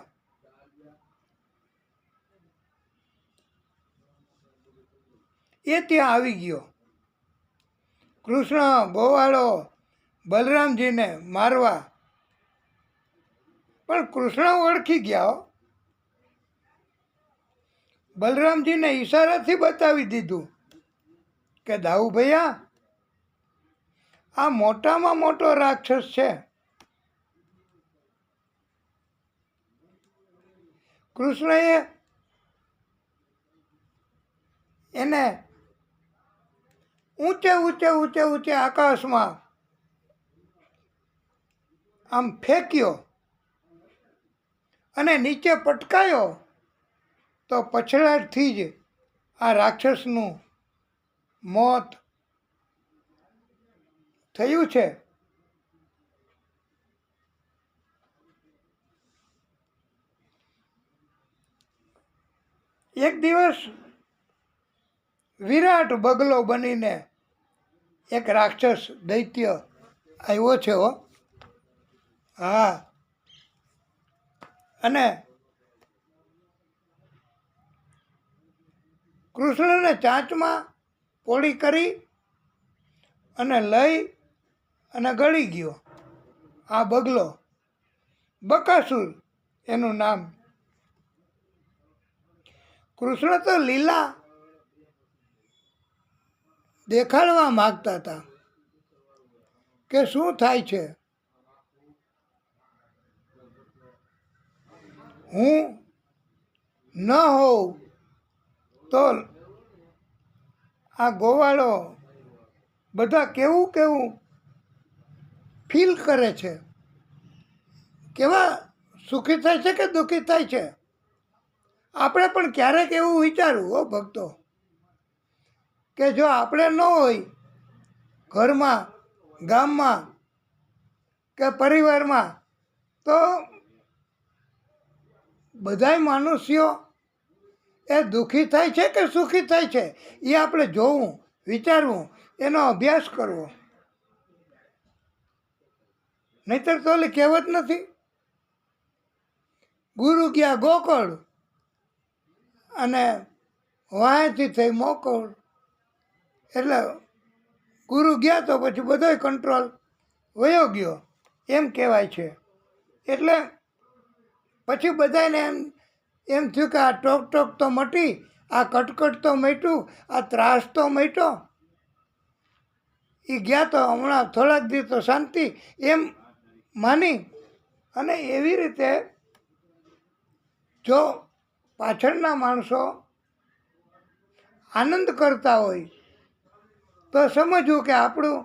એ ત્યાં આવી ગયો. કૃષ્ણ, ગોવાળો, બલરામજીને મારવા. પણ કૃષ્ણ ઓળખી ગયા. બલરામજીને ઈશારાથી બતાવી દીધું કે દાઉ ભૈયા, આ મોટામાં મોટો રાક્ષસ છે. કૃષ્ણએ એને ઊંચે ઊંચે ઊંચે ઊંચે આકાશમાં આમ ફેંક્યો અને નીચે પટકાયો. તો પછડાટથી જ આ રાક્ષસનું મોત થયું છે. એક દિવસ વિરાટ બગલો બનીને એક રાક્ષસ દૈત્ય આવ્યો છે હો. હા, અને કૃષ્ણને ચાંચમાં પોળી કરી અને લઈ અને ગળી ગયો. આ બગલો બકાસુર એનું નામ. કૃષ્ણ તો લીલા દેખાડવા માગતા હતા કે શું થાય છે. હું ન હોઉં તો આ ગોવાળો બધા કેવું કેવું ફીલ કરે છે, કેવા સુખી થાય છે કે દુઃખી થાય છે. આપણે પણ ક્યારેક એવું વિચારવું હો ભક્તો, કે જો આપણે ન હોય ઘરમાં, ગામમાં કે પરિવારમાં, તો બધાય મનુષ્યો એ દુઃખી થાય છે કે સુખી થાય છે, એ આપણે જોવું, વિચારવું, એનો અભ્યાસ કરવો. નહીતર તો ઓલી કહેવત નથી, ગુરુ ગયા ગોકળ અને વાંયથી થઈ મોકળ. એટલે ગુરુ ગયા તો પછી બધોય કંટ્રોલ વયો ગયો એમ કહેવાય છે. એટલે પછી બધાને એમ થયું કે આ ટોક ટોક તો મટી, આ કટકટ તો મટ્યું, આ ત્રાસ તો મટ્યો. એ ગયા તો હમણાં થોડાક દી તો શાંતિ એમ માની. અને એવી રીતે જો પાછળના માણસો આનંદ કરતા હોય તો સમજવું કે આપણું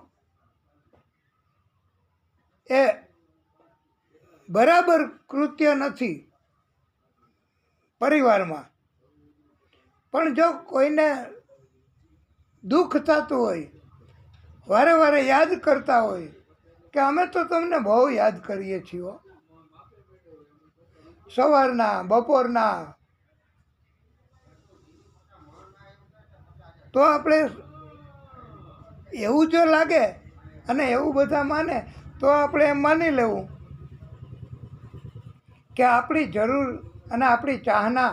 એ બરાબર કૃત્ય નથી પરિવારમાં. પણ જો કોઈને દુઃખ થતું હોય, વારે વારે યાદ કરતા હોય કે અમે તો તમને બહુ યાદ કરીએ છીએ, સવારના બપોરના, તો આપણે એવું જો લાગે અને એવું બધા માને તો આપણે એમ માની લેવું કે આપણી જરૂર અને આપણી ચાહના,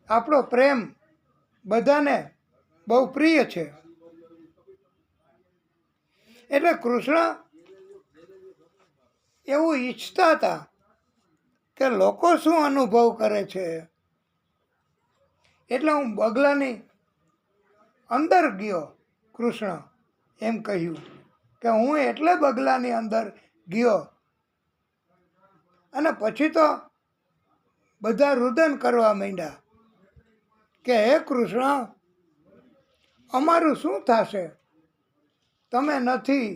આપણો પ્રેમ બધાને બહુ પ્રિય છે. એટલે કૃષ્ણ એવું ઈચ્છતા હતા કે લોકો શું અનુભવ કરે છે. એટલે હું બગલાની અંદર ગયો. કૃષ્ણ એમ કહ્યું કે હું એટલે બગલાની અંદર ગયો. અને પછી તો બધા રુદન કરવા માંડ્યા કે હે કૃષ્ણ, અમારું શું થશે, તમે નથી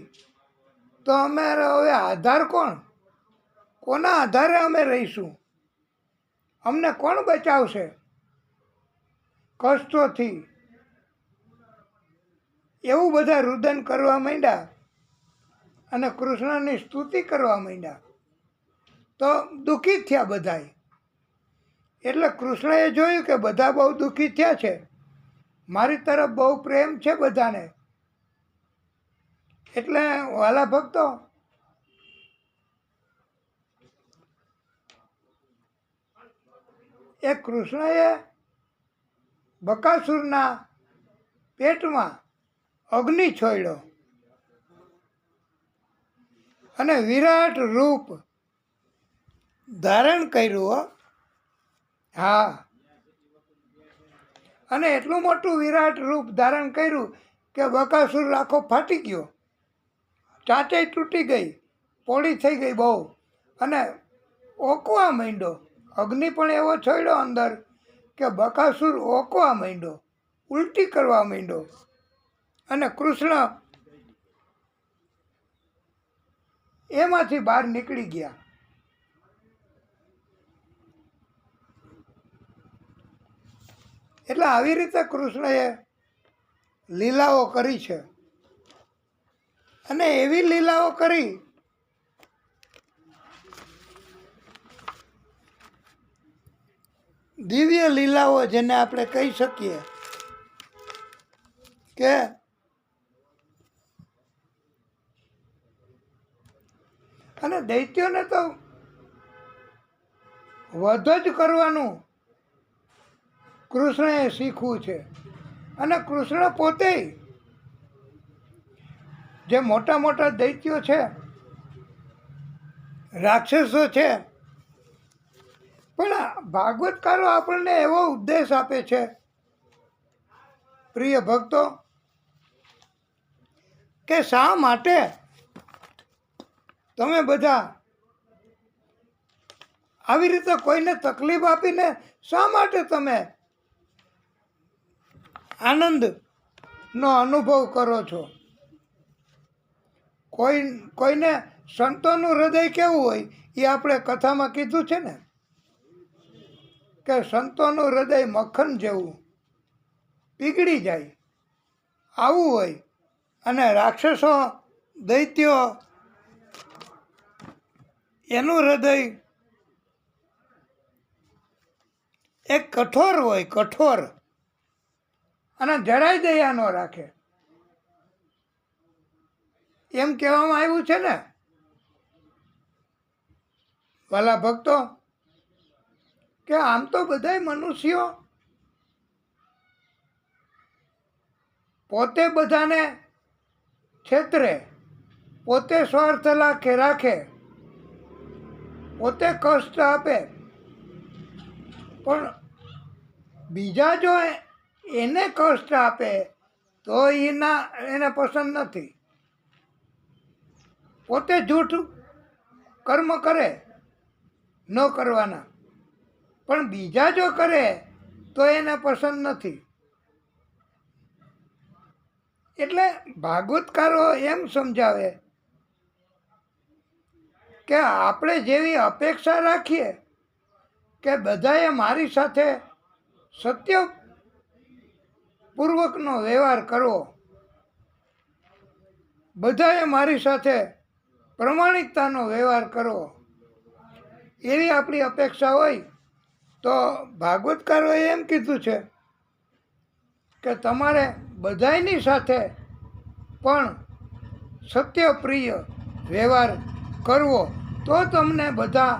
તો અમારો હવે આધાર કોણ, કોના આધારે અમે રહીશું, અમને કોણ બચાવશે કષ્ટોથી. એવું બધા રુદન કરવા માંડ્યા અને કૃષ્ણની સ્તુતિ કરવા માંડ્યા. તો દુઃખી થયા બધાય. એટલે કૃષ્ણએ જોયું કે બધા બહુ દુઃખી થયા છે, મારી તરફ બહુ પ્રેમ છે બધાને. એટલે વાલા ભક્તો, એ કૃષ્ણએ બકાસુરના પેટમાં અગ્નિ છોડ્યો અને વિરાટ રૂપ ધારણ કર્યું હો. હા, અને એટલું મોટું વિરાટ રૂપ ધારણ કર્યું કે બકાસુર આખો ફાટી ગયો, ચાંચે તૂટી ગઈ, પોળી થઈ ગઈ બહુ, અને ઓકવા માંડ્યો. અગ્નિ પણ એવો છોડ્યો અંદર કે બકાસુર ઓકવા માંડ્યો, ઉલટી કરવા માંડ્યો. અને કૃષ્ણ એમાંથી બહાર નીકળી ગયા. એટલે આવી રીતે કૃષ્ણએ લીલાઓ કરી છે. અને એવી લીલાઓ કરી દિવ્ય લીલાઓ જેને આપણે કહી શકીએ કે અને દૈત્યોને તો વધ જ કરવાનું કૃષ્ણએ શીખવું છે. અને કૃષ્ણ પોતે જે મોટા મોટા દૈત્યો છે, રાક્ષસો છે, પણ ભાગવતકારો આપણને એવો ઉપદેશ આપે છે પ્રિય ભક્તો કે શા માટે તમે બધા આવી રીતે કોઈને તકલીફ આપીને શા માટે તમે આનંદનો અનુભવ કરો છો? કોઈને સંતોનું હૃદય કેવું હોય એ આપણે કથામાં કીધું છે ને કે સંતોનું હૃદય મક્ખન જેવું પીગળી જાય, આવું હોય. અને રાક્ષસો દૈત્યો એનું હૃદય એક કઠોર હોય, કઠોર, અને જરાય દયા ન રાખે. એમ કહેવામાં આવ્યું છે ને વાલા ભક્તો કે આમ તો બધાય મનુષ્યો પોતે બધાને છેતરે, પોતે સ્વાર્થ રાખે, પોતે કષ્ટ આપે, પણ બીજા જો એને કષ્ટ આપે તો એને પસંદ નથી. પોતે જૂઠું કર્મ કરે ન કરવાના, પણ બીજા જો કરે તો એને પસંદ નથી. એટલે ભાગવતકારો એમ સમજાવે કે આપણે જેવી અપેક્ષા રાખીએ કે બધાએ મારી સાથે સત્ય પૂર્વકનો વ્યવહાર કરવો, બધાએ મારી સાથે પ્રમાણિકતાનો વ્યવહાર કરવો, એવી આપણી અપેક્ષા હોય તો ભાગવતકારોએ એમ કીધું છે કે તમારે બધાની સાથે પણ સત્યપ્રિય વ્યવહાર કરવો, તો તમને બધા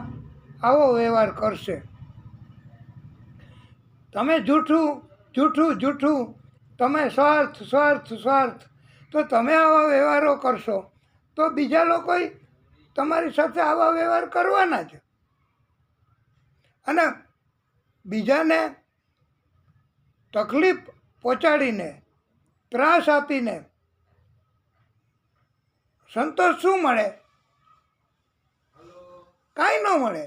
આવો વ્યવહાર કરશે. તમે જૂઠું તમે સ્વાર્થ તો તમે આવા વ્યવહારો કરશો તો બીજા લોકો તમારી સાથે આવા વ્યવહાર કરવાના છે. અને બીજાને તકલીફ પહોંચાડીને, ત્રાસ આપીને સંતોષ શું મળે? કાંઈ ન મળે.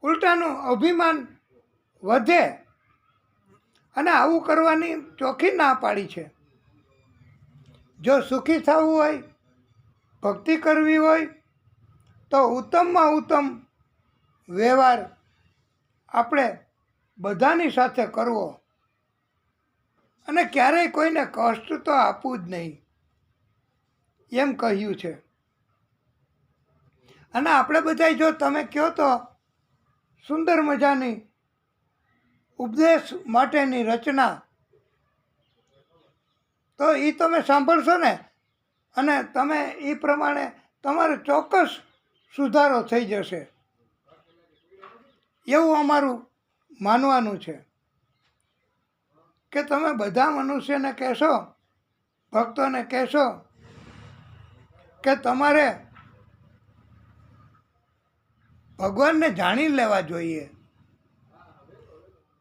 ઉલટાનું અભિમાન વધે. અને આવું કરવાની ચોખ્ખી ના પાડી છે. જો સુખી થવું હોય, ભક્તિ કરવી હોય તો ઉત્તમમાં ઉત્તમ વ્યવહાર આપણે બધાની સાથે કરવો, અને ક્યારેય કોઈને કષ્ટ તો આપવું જ નહીં, એમ કહ્યું છે. અને આપણે બધા જો તમે કહો તો સુંદર મજાની ઉપદેશ માટેની રચના, તો એ તમે સાંભળશો ને અને તમે એ પ્રમાણે તમારે ચોક્કસ સુધારો થઈ જશે, એવું અમારું માનવાનું છે. કે તમે બધા મનુષ્યને કહેશો, ભક્તોને કહેશો કે તમારે ભગવાનને જાણી લેવા જોઈએ,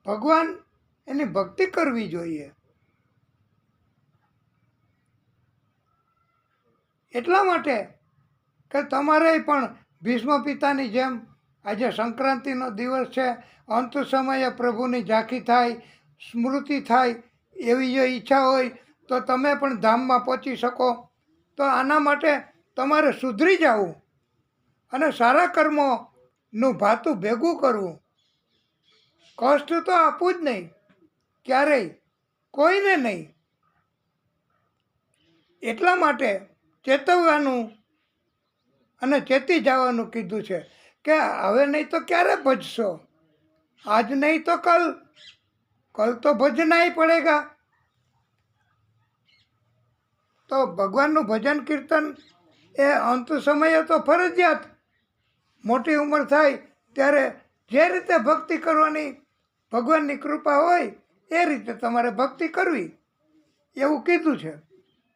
ભગવાન એની ભક્તિ કરવી જોઈએ. એટલા માટે કે તમારે પણ ભીષ્મ પિતાની જેમ આજે સંક્રાંતિનો દિવસ છે, અંત સમયે પ્રભુની ઝાંખી થાય, સ્મૃતિ થાય, એવી જો ઈચ્છા હોય તો તમે પણ ધામમાં પહોંચી શકો. તો આના માટે તમારે સુધરી જવું અને સારા કર્મોનું ભાતું ભેગું કરવું. કષ્ટ તો આપવું જ નહીં ક્યારેય, કોઈને નહીં. એટલા માટે ચેતવવાનું અને ચેતી જવાનું કીધું છે કે હવે નહીં તો ક્યારે ભજશો, आज नहीं तो कल तो भजना ही पड़ेगा। तो ભગવાનનું ભજન કીર્તન એ અંત સમયે તો ફરજિયાત, મોટી ઉંમર થાય ત્યારે જે રીતે ભક્તિ કરવાની ભગવાનની કૃપા હોય એ રીતે તમારે ભક્તિ કરવી એવું કીધું છે.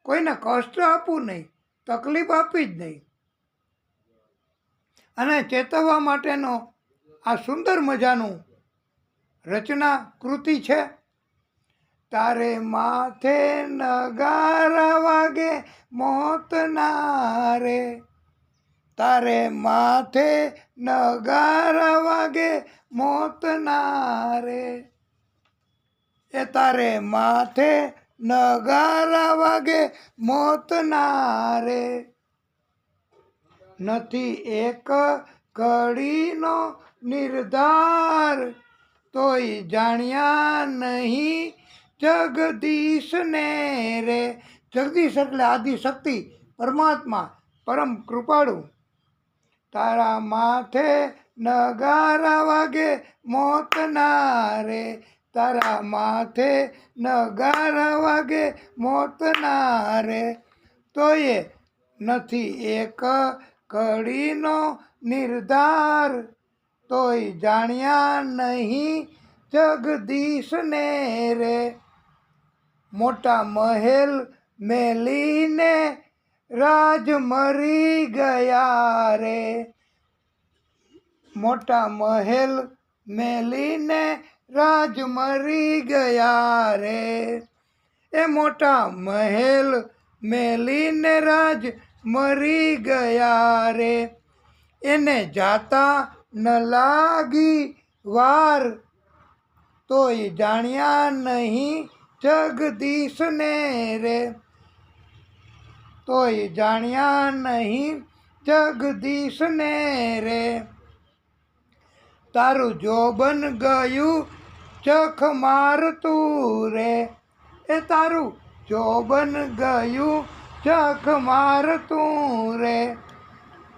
કોઈને કષ્ટ આપવું નહીં, તકલીફ આપવી જ નહીં. અને ચેતવવા માટેનો આ સુંદર મજાનું રચના કૃતિ છે. તારે માથે નગારા વાગે મોતના રે, તારે માથે નગારા વાગે મોતના રે, એ તારે માથે નગારા વાગે મોતના રે. નથી એક ઘડીનો નિર્ધાર, તોય જાણ્યા નહીં જગદીશને રે. જગદીશ એટલે આદિશક્તિ પરમાત્મા, પરમ કૃપાળુ. તારા માથે નગારા વાગે મોતના રે, તારા માથે નગારા વાગે મોતના રે, તોય નથી એક ઘડીનો નિર્ધાર, તોય જાણ્યા નહીં જગદીશને રે. મોટા મહેલ મેલીને રાજ મરી ગયા રે, મોટા મહેલ મેલીને રાજ મરી ગયા રે, એ મોટા મહેલ મેલીને રાજ મરી ગયા રે. એને જાતા ન લાગી વાર, તોય જાણ્યા નહીં જગદીશને રે, તોય જાણ્યા નહીં જગદીશને રે. તારું જોબન ગયું ચખ મારતું રે, એ તારું જોબન ગયું ચખ મારતું રે,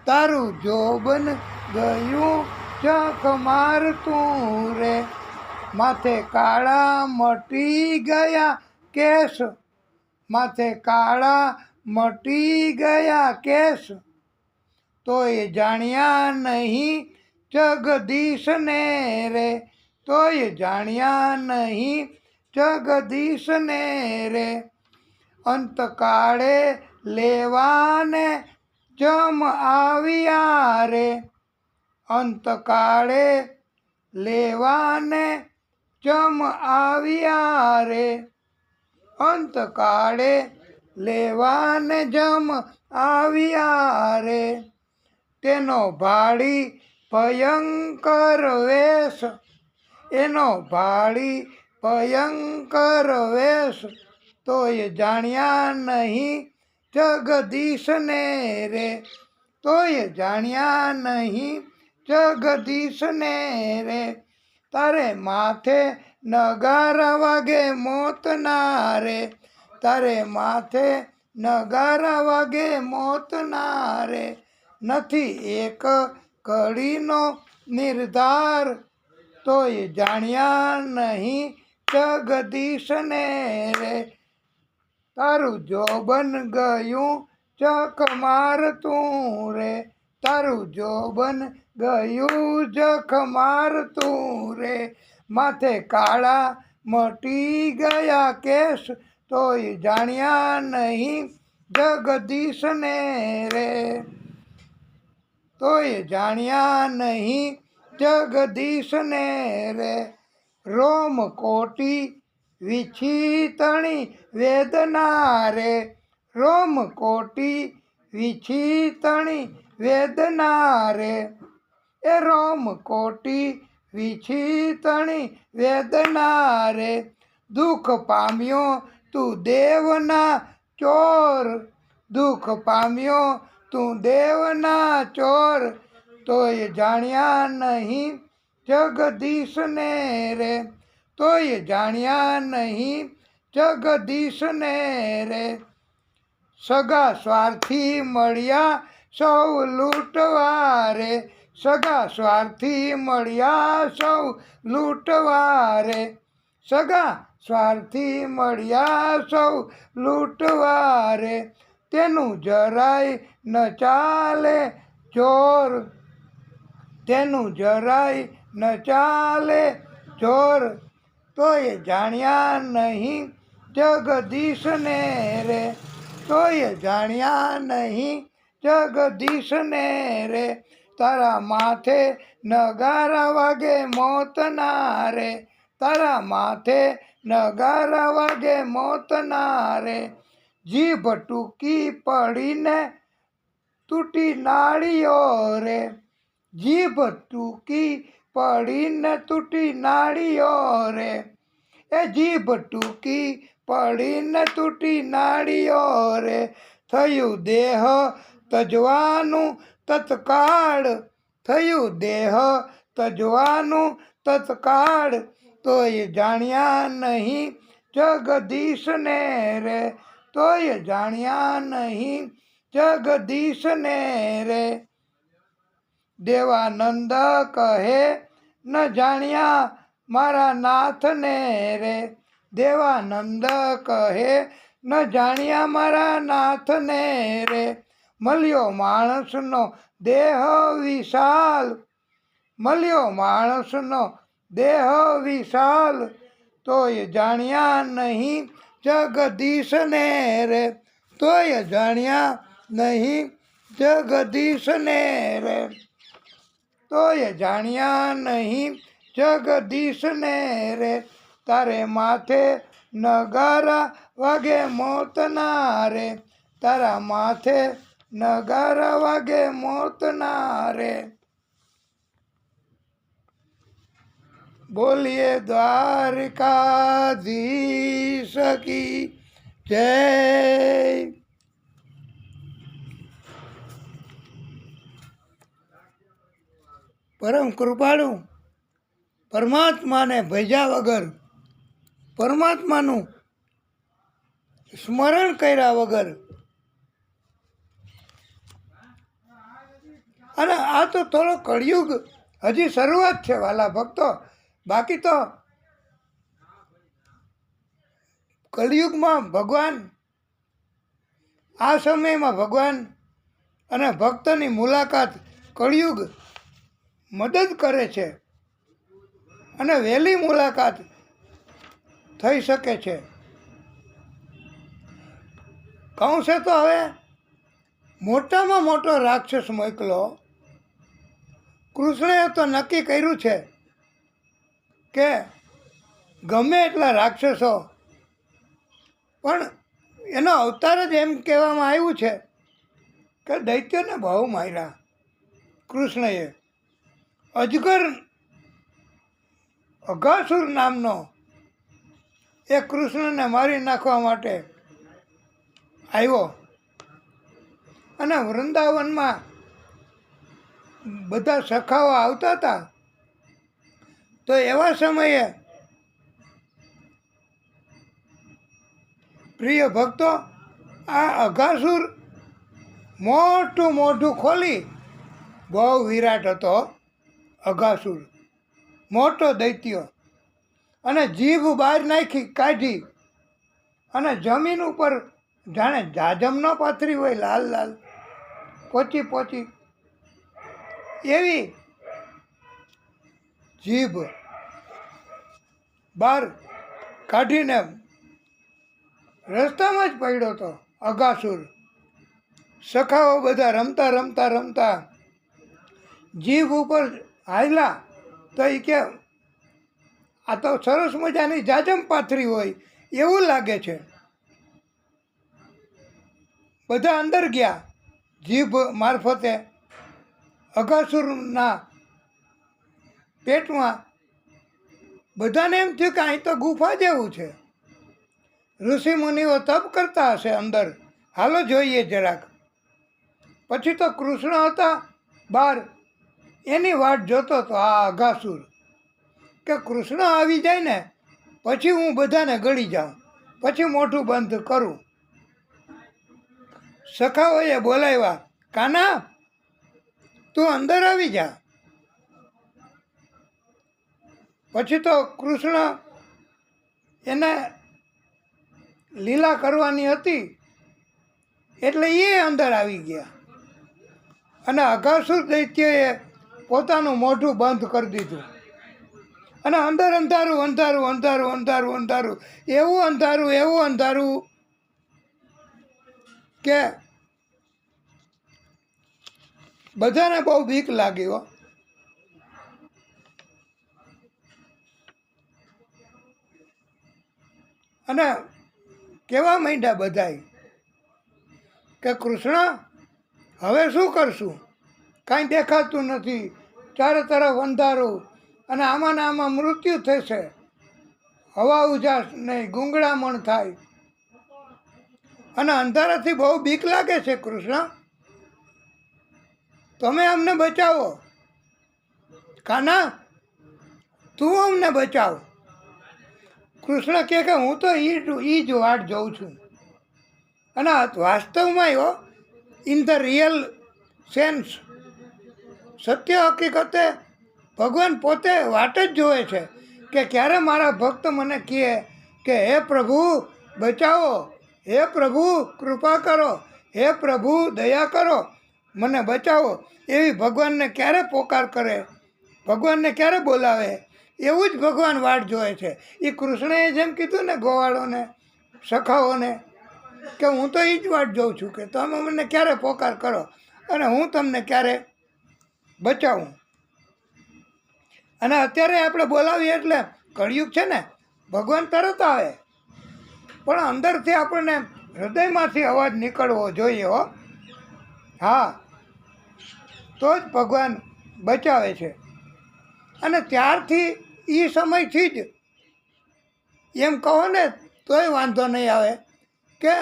તારું જોબન ગયું ચખ મારતું રે. માથે કાળા મટી ગયા કેશ, માથે કાળા મટી ગયા કેશ, તોય જાણ્યા નહીં જગદીશને રે, તોય જાણ્યા નહીં જગદીશને રે. અંતકાળે લેવાને જમ આવ્યા રે, અંતકાળે લેવાને જમ આવ્યા રે, અંતકાળે લેવાને જમ આવ્યા રે. તેનો ભાળી ભયંકર વેશ, એનો ભાળી ભયંકર વેશ, તોય જાણ્યા નહીં જગદીશને રે, તોય જાણ્યા નહીં જગદીશને રે. તારે માથે નગારા વાગે મોતના રે, તારે માથે નગારા વાગે મોતના રે. નથી એક ઘડીનો નિર્ધાર, તોય જાણ્યા નહીં જગદીશને રે. તારું જોબન ગયું ચક મારતું રે, તારું જોબન ગયું જખ મારતું રે. માથે કાળા મટી ગયા કેશ, તોય જાણ્યા નહીં જગદીશને રે, તોય જાણ્યા નહીં જગદીશને રે. રોમ કોટી વિછીતણી વેદના રે, રોમ કોટી વિછીતણી વેદના રે, એ રોમ કોટી વિછીતણી વેદના રે. દુઃખ પામ્યો તું દેવના ચોર, દુઃખ પામ્યો તું દેવના ચોર, તોય જાણ્યા નહીં જગદીશને રે, તોય જાણ્યા નહીં જગદીશને રે. સગા સ્વાર્થી મળ્યા સૌ લૂંટવા રે, સગા સ્વાર્થી મળ્યા સૌ લૂંટવા રે, સગા સ્વાર્થી મળ્યા સૌ લૂંટવા રે, તેનું જરાય ન ચાલે જોર, તેનું જરાય ન ચાલે જોર, તોય જાણ્યા નહીં જગદીશને રે, તોય જાણ્યા નહીં જગદીશને રે, તારા માથે નગારા વાગે મોતના રે, તારા માથે નગારા વાગે મોતના રે, જીભ ટૂંકી પડીને તૂટી નાળીઓ રે, જીભ ટૂંકી પડીને તૂટી નાળીઓ રે, એ જીભ ટૂંકી પડીને તૂટી નાળીઓ રે, થયું દેહ તજવાનું તત્કાળ, થયું દેહ તજવાનું તત્કાળ, તોય જાણ્યા નહીં જગદીશને રે, તોય જાણ્યા નહીં જગદીશને રે, દેવાનંદ કહે ન જાણ્યા મારા નાથને રે, દેવાનંદ કહે ન જાણ્યા મારા નાથને રે, મળ્યો માણસનો દેહ વિશાલ, મળ્યો માણસનો દેહ વિશાલ, તોય જાણ્યા નહીં જગદીશને રે, તોય જાણ્યા નહીં જગદીશને રે, તોય જાણ્યા નહીં જગદીશને રે, તારે માથે નગારા વાગે મોતના રે, તારા માથે નગારા વાગે મોતના રે. બોલીએ દ્વારકાધીશ કી જય. પરમ કૃપાળુ પરમાત્માને ભજ્યા વગર, પરમાત્માનું સ્મરણ કર્યા વગર, અને આ તો થોડો કળિયુગ હજી શરૂઆત છે વાલા ભક્તો. બાકી તો કળિયુગમાં ભગવાન, આ સમયમાં ભગવાન અને ભક્તની મુલાકાત કળિયુગ મદદ કરે છે, અને વહેલી મુલાકાત થઈ શકે છે. કંસે તો હવે મોટામાં મોટો રાક્ષસ મોકલો. કૃષ્ણએ તો નક્કી કર્યું છે કે ગમે એટલા રાક્ષસો, પણ એનો અવતાર જ એમ કહેવામાં આવ્યું છે કે દૈત્યોને બહુ માર્યા કૃષ્ણએ. અજગર અઘાસુર નામનો એ કૃષ્ણને મારી નાખવા માટે આવ્યો, અને વૃંદાવનમાં બધા સખાઓ આવતા હતા. તો એવા સમયે પ્રિય ભક્તો, આ અઘાસુર મોટું મોઢું ખોલી, બહુ વિરાટ હતો અઘાસુર, મોટો દૈત્ય, અને જીભ બહાર કાઢી અને જમીન ઉપર જાણે જાજમ ન પાથરી હોય, લાલ લાલ પોચી પોચી એવી જીભ બહાર કાઢીને રસ્તામાં જ પડ્યો હતો અઘાસુર. સખાઓ બધા રમતા રમતા રમતા જીભ ઉપર હાલ્યા તો એ કે આ તો સરસ મજાની જાજમ પાથરી હોય એવું લાગે છે. બધા અંદર ગયા જીભ મારફતે અઘાસુરના પેટમાં. બધાને એમ થયું કે અહીં તો ગુફા જેવું છે, ઋષિ મુનિઓ તપ કરતા હશે અંદર, હાલો જોઈએ જરાક. પછી તો કૃષ્ણ હતા બહાર, એની વાટ જોતો હતો આ અઘાસુર, કે કૃષ્ણ આવી જાય ને પછી હું બધાને ગળી જાઉં, પછી મોઢું બંધ કરું. સખાઓએ બોલાવ્યા, કાના તું અંદર આવી જા. પછી તો કૃષ્ણ એને લીલા કરવાની હતી એટલે એ અંદર આવી ગયા અને અઘાસુર દૈત્યએ પોતાનું મોઢું બંધ કરી દીધું અને અંદર અંધારું અંધારું અંધારું અંધારું અંધારું એવું અંધારું કે બધાને બહુ બીક લાગી હો. અને કેવા માંડ્યા બધાય કે કૃષ્ણ હવે શું કરશું, કાંઈ દેખાતું નથી, ચારે તરફ અંધારું અને આમાં ને આમાં મૃત્યુ થશે, હવા ઉજાસ નહીં, ગૂંગળામણ થાય અને અંધારાથી બહુ બીક લાગે છે. કૃષ્ણ તમે અમને બચાવો, કાના તું અમને બચાવ. કૃષ્ણ કહે કે હું તો એ જ વાટ જોઉં છું. અને વાસ્તવમાં હો, ઇન ધ રિયલ સેન્સ, સત્ય હકીકતે ભગવાન પોતે વાટ જ જોવે છે કે ક્યારે મારા ભક્ત મને કહે કે હે પ્રભુ બચાવો, હે પ્રભુ કૃપા કરો, હે પ્રભુ દયા કરો, મને બચાવો. એવી ભગવાનને ક્યારે પોકાર કરે, ભગવાનને ક્યારે બોલાવે, એવું જ ભગવાન વાટ જોવે છે. એ કૃષ્ણએ જેમ કીધું ને ગોવાળોને, સખાઓને, કે હું તો એ જ વાટ જોઉં છું કે તમે મને ક્યારે પોકાર કરો અને હું તમને ક્યારે બચાવું. અને અત્યારે આપણે બોલાવીએ એટલે કળિયુગ છે ને, ભગવાન તરત આવે, પણ અંદરથી આપણને હૃદયમાંથી અવાજ નીકળવો જોઈએ હો. હા, તો જ ભગવાન બચાવે છે. અને ત્યારથી એ સમયથી જ એમ કહો ને તોય વાંધો નહીં આવે કે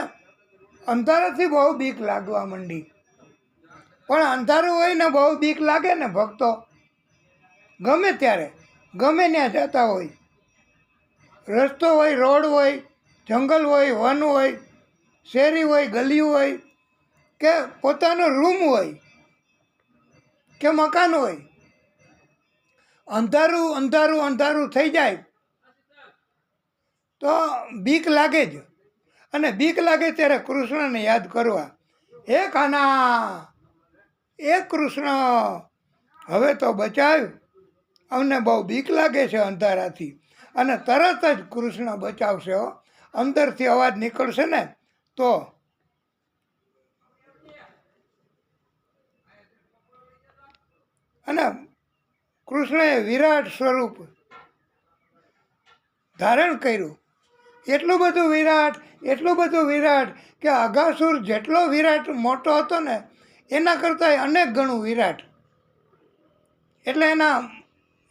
અંધારાથી બહુ બીક લાગવા માંડી. પણ અંધારું હોય ને બહુ બીક લાગે ને ભક્તો, ગમે ત્યારે ગમે ત્યાં જતા હોય, રસ્તો હોય, રોડ હોય, જંગલ હોય, વન હોય, શેરી હોય, ગલીયું હોય, કે પોતાનો રૂમ હોય કે મકાન હોય, અંધારું અંધારું અંધારું થઈ જાય તો બીક લાગે જ. અને બીક લાગે ત્યારે કૃષ્ણને યાદ કરવા, હે કાના, એ કૃષ્ણ હવે તો બચાવ, અમને બહુ બીક લાગે છે અંધારાથી. અને તરત જ કૃષ્ણ બચાવશે હો. અંદરથી અવાજ નીકળશે ને તો. અને કૃષ્ણએ વિરાટ સ્વરૂપ ધારણ કર્યું, એટલું બધું વિરાટ કે અઘાસુર જેટલો વિરાટ મોટો હતો ને એના કરતાં અનેક ગણું વિરાટ. એટલે એના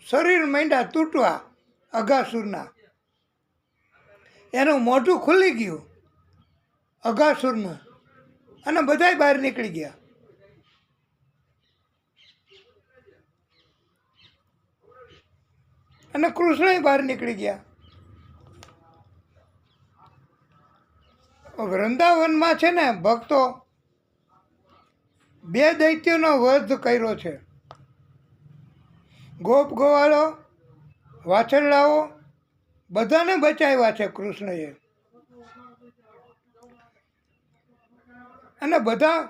શરીર માંડ્યા તૂટવા અઘાસુરના, એનું મોઢું ખુલી ગયું અઘાસુરનું અને બધાય બહાર નીકળી ગયા. અને કૃષ્ણ બહાર નીકળી ગયા. વૃંદાવનમાં છે ને ભક્તો 2 દૈત્યોનો વધ કર્યો છે. ગોપ ગોવાળો, વાછરડાઓ બધાને બચાવ્યા છે કૃષ્ણએ. અને બધા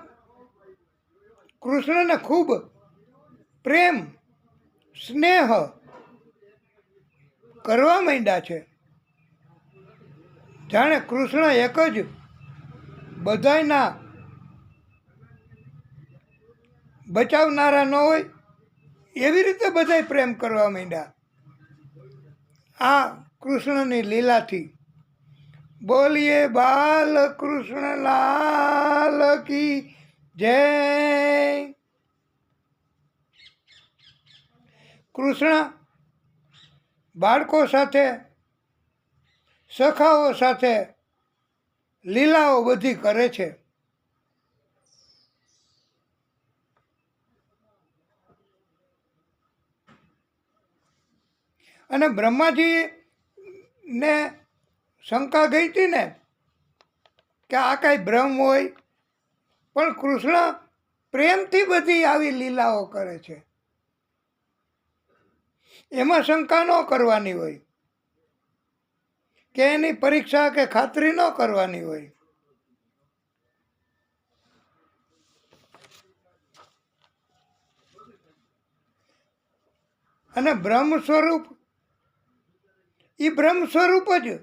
કૃષ્ણને ખૂબ પ્રેમ સ્નેહ કરવા માંડ્યા છે. જાણે કૃષ્ણ એક જ બધાયના બચાવનારા ન હોય એવી રીતે બધાય પ્રેમ કરવા માંડ્યા આ કૃષ્ણની લીલાથી. બોલીએ બાલ કૃષ્ણ લાલ કી જય. કૃષ્ણ બાળકો સાથે, સખાઓ સાથે લીલાઓ બધી કરે છે. અને બ્રહ્માજીને શંકા ગઈ હતી ને કે આ કાંઈ ભ્રમ હોય, પણ કૃષ્ણ પ્રેમથી બધી આવી લીલાઓ કરે છે. એમાં શંકા ન કરવાની હોય, કે એની પરીક્ષા કે ખાતરી ન કરવાની હોય. અને બ્રહ્મ સ્વરૂપ, એ બ્રહ્મ સ્વરૂપ જ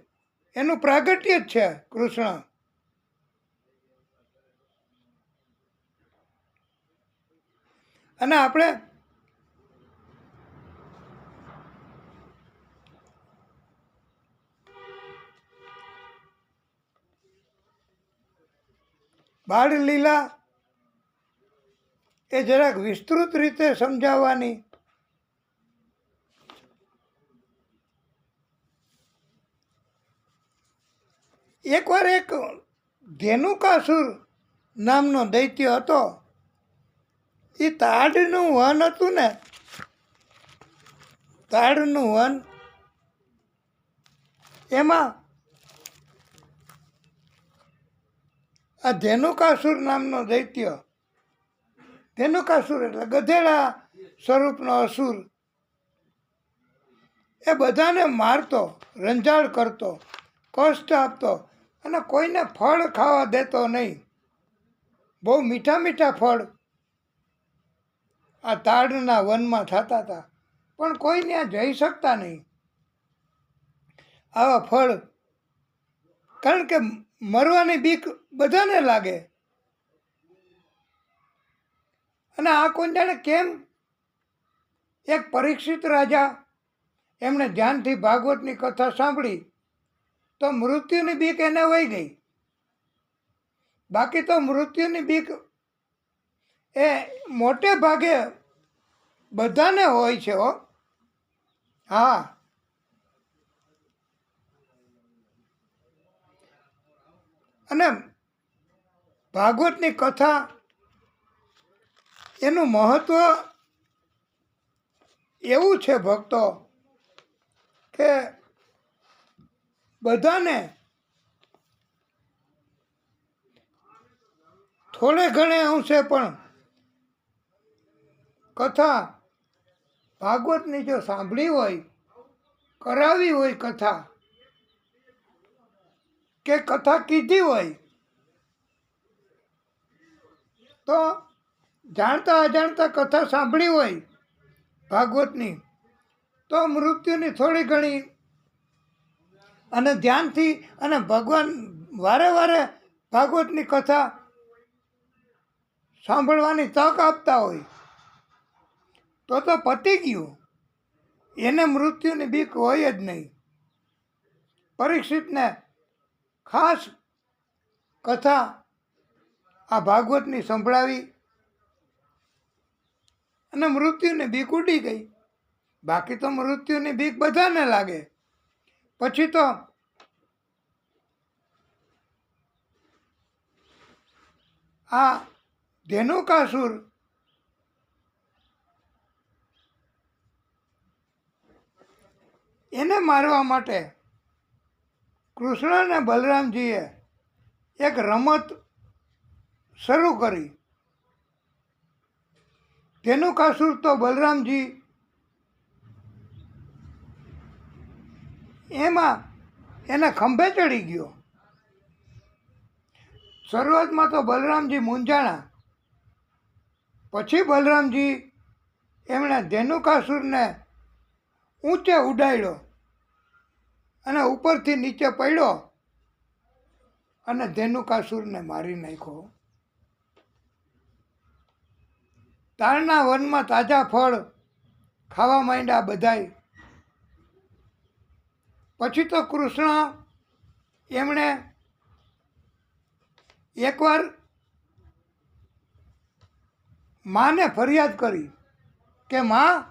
એનું પ્રાગટ્ય જ છે કૃષ્ણ. અને આપણે બાળ લીલા એ જરાક વિસ્તૃત રીતે સમજાવવાની. એકવાર એક ધેનુકાસુર નામનો દૈત્ય હતો. એ તાડનું વન હતું ને, તાડનું વન, એમાં આ ધેનુકાસુર નામનો દૈત્ય, ધેનુકાસુર એટલે ગધેડા સ્વરૂપનો અસુર, એ બધાને મારતો, રંજાડ કરતો, કષ્ટ આપતો અને કોઈને ફળ ખાવા દેતો નહીં. બહુ મીઠા મીઠા ફળ આ તાડના વનમાં થતા હતા, પણ કોઈ ત્યાં જઈ શકતા નહીં આવા ફળ, કારણ કે મરવાની બીક બધાને લાગે. અને આ કોણ જાણે કેમ એક પરીક્ષિત રાજા, એમણે ધ્યાનથી ભાગવતની કથા સાંભળી તો મૃત્યુની બીક એને વહી ગઈ. બાકી તો મૃત્યુની બીક એ મોટે ભાગે બધાને હોય છે હો. હા, અને ભાગવતની કથા એનું મહત્વ એવું છે ભક્તો, કે બધાને થોડે ઘણે અંશે પણ કથા ભાગવતની જો સાંભળી હોય, કરાવી હોય કથા, કે કથા કીધી હોય, તો જાણતા અજાણતા કથા સાંભળી હોય ભાગવતની, તો મૃત્યુની થોડી ઘણી, અને ધ્યાનથી, અને ભગવાન વારે વારે ભાગવતની કથા સાંભળવાની તક આપતા હોય, તો પતી ગયું. એને મૃત્યુની બીક હોય જ નહીં. પરીક્ષિતને ખાસ કથા આ ભાગવતની સંભળાવી અને મૃત્યુની બીક ઉડી ગઈ. બાકી તો મૃત્યુની બીક બધાને લાગે. પછી તો આ ધેનુકાસુર એને મારવા માટે કૃષ્ણ અને બલરામજીએ એક રમત શરૂ કરી. ધેનુકાસુર તો બલરામજી એમાં એને ખંભે ચડી ગયો. શરૂઆતમાં તો બલરામજી મૂંઝાણા, પછી બલરામજી એમણે ધેનુકાસુરને ઊંચે ઉડાડ્યો અને ઉપરથી નીચે પડ્યો અને ધેનુકાસુરને મારી નાખ્યો. તાળના વનમાં તાજા ફળ ખાવા માંડ્યા બધાય. પછી તો કૃષ્ણ એમણે એકવાર માને ફરિયાદ કરી કે માં,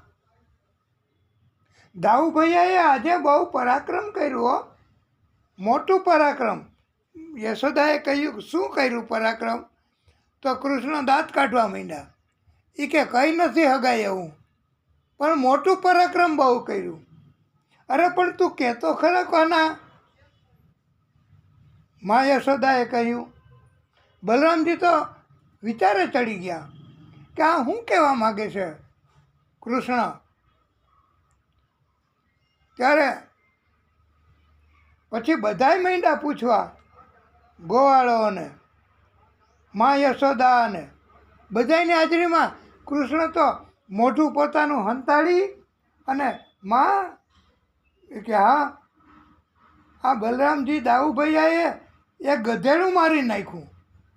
દાઉ ભૈયાએ આજે બહુ પરાક્રમ કર્યું હો, મોટું પરાક્રમ. યશોદાએ કહ્યું, શું કર્યું પરાક્રમ? તો કૃષ્ણ દાંત કાઢવા માંડ્યા. એ કે કંઈ નથી હગાય એવું, પણ મોટું પરાક્રમ બહુ કર્યું. અરે પણ તું કહેતો ખરો કોના? મા યશોદાએ કહ્યું. બલરામજી તો વિચારે ચડી ગયા કે આ શું કહેવા માગે છે કૃષ્ણ. ત્યારે પછી બધાય માંડ્યા પૂછવા, ગોવાળોને, મા યશોદા અને બધાની હાજરીમાં કૃષ્ણ તો મોઢું પોતાનું હંતાડી અને માં કે હા, આ બલરામજી દાઉભૈયાએ એક ગધેડું મારી નાખ્યું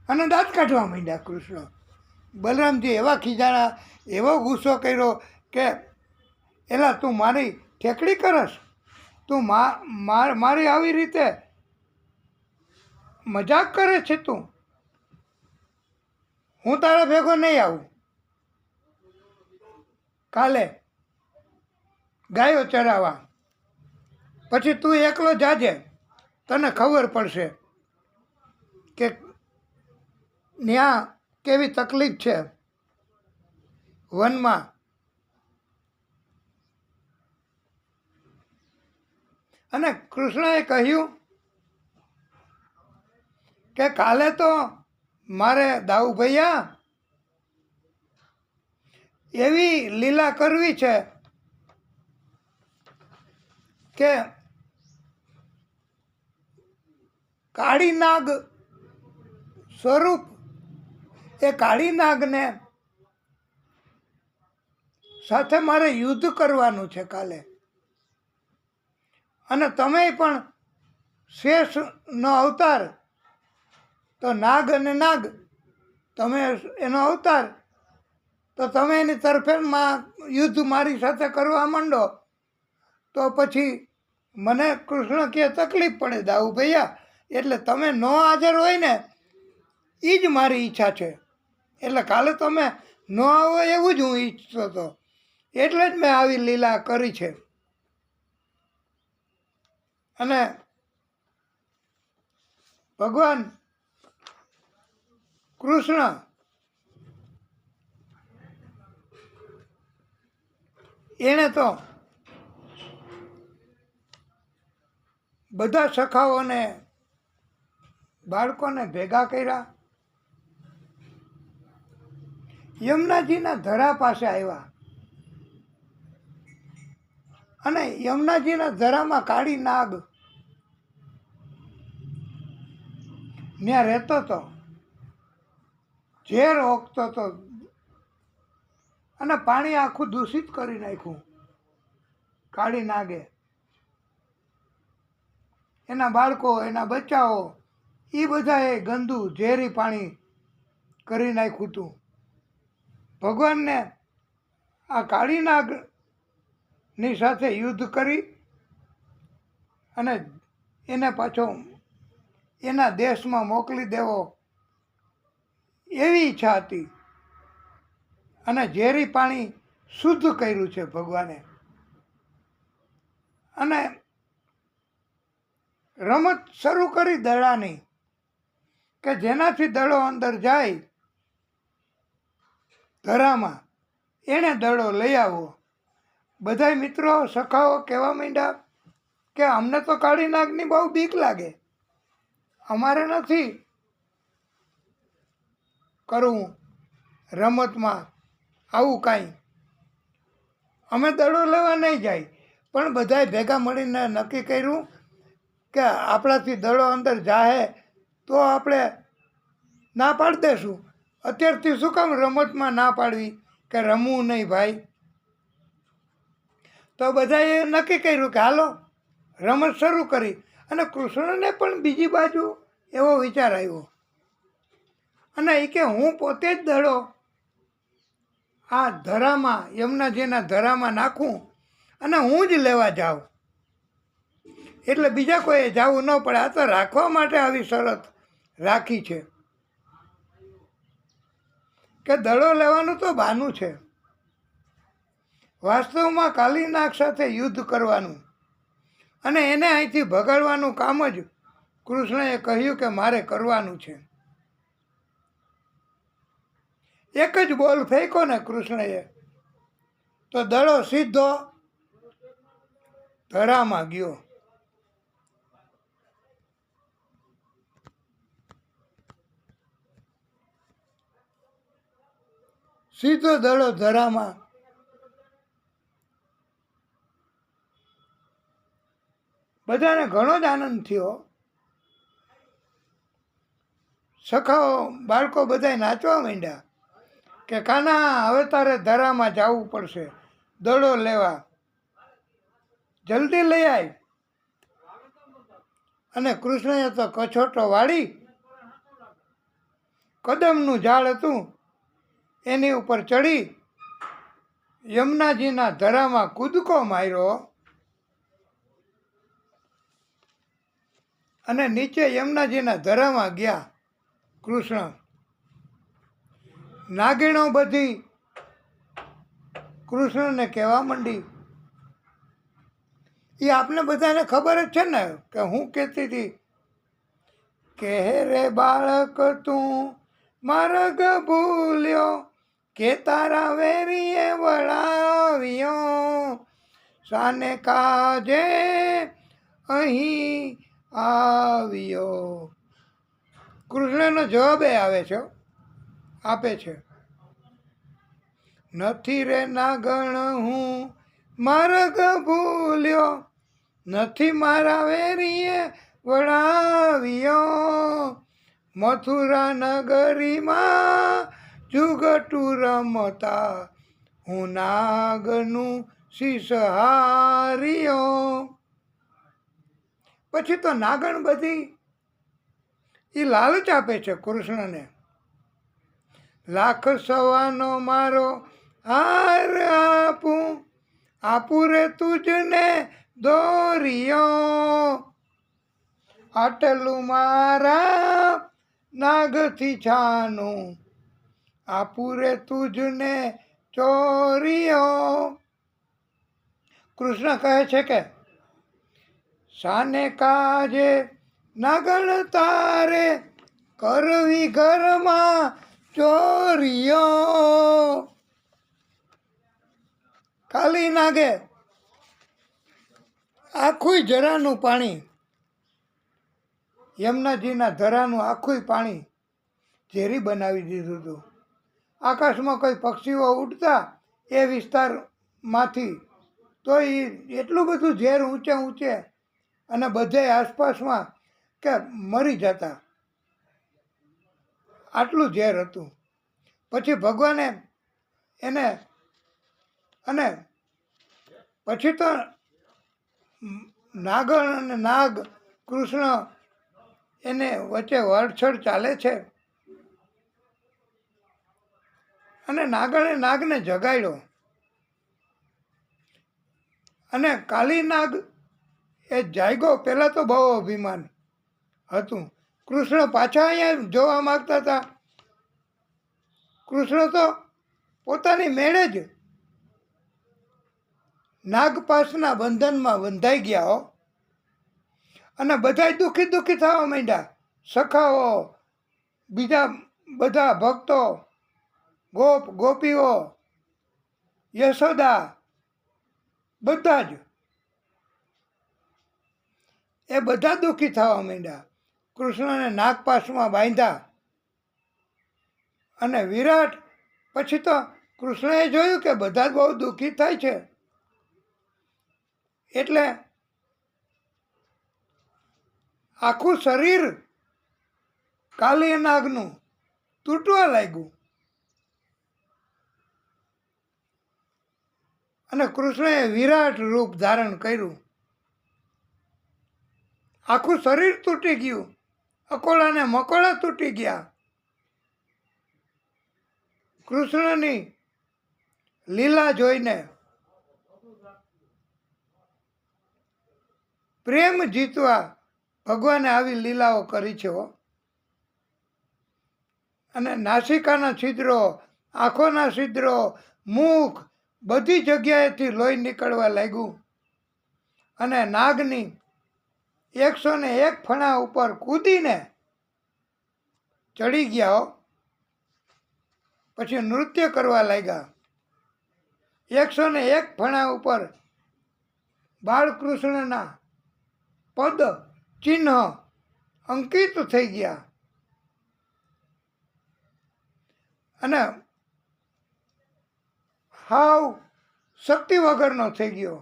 અને દાંત કાઢવા માંડ્યા કૃષ્ણ. બલરામજી એવા ખીજાણા, એવો ગુસ્સો કર્યો કે એલા તું મારી ઠેકડી કરસ, તું મારી આવી રીતે મજાક કરે છે તું, હું તારા ભેગો નહીં આવું, કાલે ગાયો ચરાવવા, પછી તું એકલો જાજે, તને ખબર પડશે કે ત્યાં કેવી તકલીફ છે વનમાં. અને કૃષ્ણએ કહ્યું કે કાલે તો મારે દાઉભૈયા એવી લીલા કરવી છે કે કાળી નાગ સ્વરૂપ એ કાળી નાગને સાથે મારે યુદ્ધ કરવાનું છે કાલે. અને તમે પણ શેષનો અવતાર, તો નાગ અને નાગ તમે એનો અવતાર, તો તમે એની તરફેણમાં યુદ્ધ મારી સાથે કરવા માંડો તો પછી મને કૃષ્ણ કે તકલીફ પડે દાઉભૈયા, એટલે તમે ન હાજર હોય ને એ જ મારી ઈચ્છા છે. એટલે કાલે તમે ન આવો એવું જ હું ઈચ્છતો હતો, એટલે જ મેં આવી લીલા કરી છે. અને ભગવાન કૃષ્ણ એણે તો બધા સખાઓને બાળકોને ભેગા કર્યા, યમુનાજીના ધરા પાસે આવ્યા અને યમુનાજીના ધરામાં કાળી નાગ ત્યાં રહેતો હતો, ઝેર ઓકતો હતો અને પાણી આખું દૂષિત કરી નાખ્યું. કાળી નાગે એના બાળકો, એના બચ્ચાઓ, એ બધાએ ગંદુ ઝેરી પાણી કરી નાખ્યું હતું. ભગવાનને આ કાળી નાગની સાથે યુદ્ધ કરી અને એને પાછો એના દેશમાં મોકલી દેવો એવી ઈચ્છા હતી. અને ઝેરી પાણી શુદ્ધ કર્યું છે ભગવાને. અને રમત શરૂ કરી દડાની, કે જેનાથી દડો અંદર જાય ધરામાં એણે દડો લઈ આવો. બધાય મિત્રો સખાઓ કહેવા માંડ્યા કે અમને તો કાળી નાગની બહુ બીક લાગે, અમારે નથી કરવું રમતમાં આવું કાંઈ, અમે દડો લેવા નહીં જાય. પણ બધાએ ભેગા મળીને નક્કી કર્યું કે આપણાથી દડો અંદર જાહે તો આપણે ના પાડી દેશું. અત્યારથી શું કામ રમતમાં ના પાડવી કે રમવું નહીં ભાઈ. તો બધાએ નક્કી કર્યું કે હાલો રમત શરૂ કરી. અને કૃષ્ણને પણ બીજી બાજુ એવો વિચાર આવ્યો અને એ કે હું પોતે જ દડો આ ધરામાં, યમુનાજીના ધરામાં નાખું અને હું જ લેવા જાઉં, એટલે બીજા કોઈએ જવું ન પડે. આ તો રાખવા માટે આવી શરત રાખી છે કે દડો લેવાનું તો બહાનું છે, વાસ્તવમાં કાળી નાગ સાથે યુદ્ધ કરવાનું અને એને અહીંથી ભગાડવાનું કામ જ કૃષ્ણએ કહ્યું કે મારે કરવાનું છે. એક જ બોલ ફેંકો ને કૃષ્ણએ તો દડો સીધો ધરામાં ગયો. સીધો દડો ધરામાં બધાને ઘણો જ આનંદ થયો. સખાઓ બાળકો બધાય નાચવા માંડ્યા કે કાના હવે તારે ધરામાં જવું પડશે, દડો લેવા, જલ્દી લઈ આય. અને કૃષ્ણએ તો કછોટો વાળી કદમનું ઝાડ હતું એની ઉપર ચડી યમુનાજીના ધરામાં કૂદકો માર્યો અને નીચે યમુનાજીના ધરામાં ગયા કૃષ્ણ. નાગીણો બધી કૃષ્ણને કહેવા માંડી. એ આપને બધાને ખબર જ છે ને કે હું કહેતી હતી કે હે રે બાળક તું માર્ગ ભૂલ્યો, કે તારા વેરીએ વળાવ્યો, સાને કાજે અહીં આવ્યો. કૃષ્ણનો જવાબ આવે છે, આપે છે, નથી રે નાગણ હું માર્ગ ભૂલ્યો, નથી મારા વેરીએ વળાવ્યો, મથુરા નગરીમાં જુગટું રમતા હું નાગનું શીશ હાર્યો. પછી તો નાગણ બધી એ લાલચ આપે છે કૃષ્ણને. લાખ સવાનો મારો હાર આપું, આપું રે તુજને દોરિયો, આટલું મારા નાગથી છાનું, આપું રે તુજને ચોરિયો. કૃષ્ણ કહે છે કે સાને કાજે નાગણ તારે કરવી ઘરમાં ચોરિયો. કાલી નાગે આખું જરાનું પાણી, યમુનાજીના ધરાનું આખું પાણી ઝેરી બનાવી દીધું હતું. આકાશમાં કોઈ પક્ષીઓ ઉડતા એ વિસ્તારમાંથી તો એ એટલું બધું ઝેર ઊંચે ઊંચે અને બધે આસપાસમાં કે મરી જતા, આટલું ઝેર હતું. પછી ભગવાને એને અને પછી તો નાગણ અને નાગ કૃષ્ણ એને વચ્ચે વરછડ ચાલે છે અને નાગણે નાગને જગાડ્યો. અને કાલી નાગ એ જાગ્યો. પહેલાં તો બહુ અભિમાન હતું. કૃષ્ણ પાછા અહીંયા જોવા માગતા હતા. કૃષ્ણ તો પોતાની મેળે જ નાગપાશના બંધનમાં બંધાઈ ગયા હો. અને બધાય દુઃખી દુઃખી થવા માંડ્યા. સખાઓ, બીજા બધા ભક્તો, ગોપ ગોપીઓ, યશોદા, બધા જ એ બધા દુઃખી થવા માંડ્યા. કૃષ્ણને નાગપાશમાં બાંધ્યા. અને વિરાટ પછી તો કૃષ્ણએ જોયું કે બધા જ બહુ દુઃખી થાય છે એટલે આખું શરીર કાલી નાગનું તૂટવા લાગ્યું. અને કૃષ્ણએ વિરાટ રૂપ ધારણ કર્યું. આખું શરીર તૂટી ગયું. અકોળા ને મકોડા તૂટી ગયા. કૃષ્ણની લીલા જોઈને પ્રેમ જીતવા ભગવાને આવી લીલાઓ કરી છે. અને નાસિકાના છિદ્રો, આંખોના છિદ્રો, મુખ, બધી જગ્યાએથી લોહી નીકળવા લાગ્યું. અને નાગની 101 ફણા ઉપર કૂદીને ચડી ગયા. પછી નૃત્ય કરવા લાગ્યા. 101 ફણા ઉપર બાળકૃષ્ણના પદ ચિહ્ન અંકિત થઈ ગયા. અને હાવ શક્તિ વગરનો થઈ ગયો.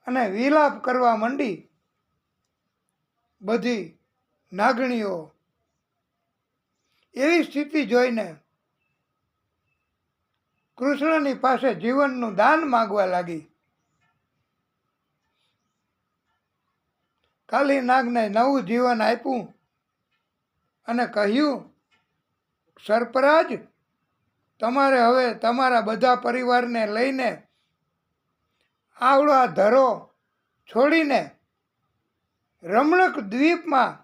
અને વિલાપ કરવા માંડી. બધી નાગણીઓ એવી સ્થિતિ જોઈને કૃષ્ણની પાસે જીવનનું દાન માગવા લાગી. કાલી નાગને નવું જીવન આપ્યું અને કહ્યું, સર્પરાજ, તમારે હવે તમારા બધા પરિવારને લઈને આવડો આ ધરો છોડીને રમણક દ્વીપમાં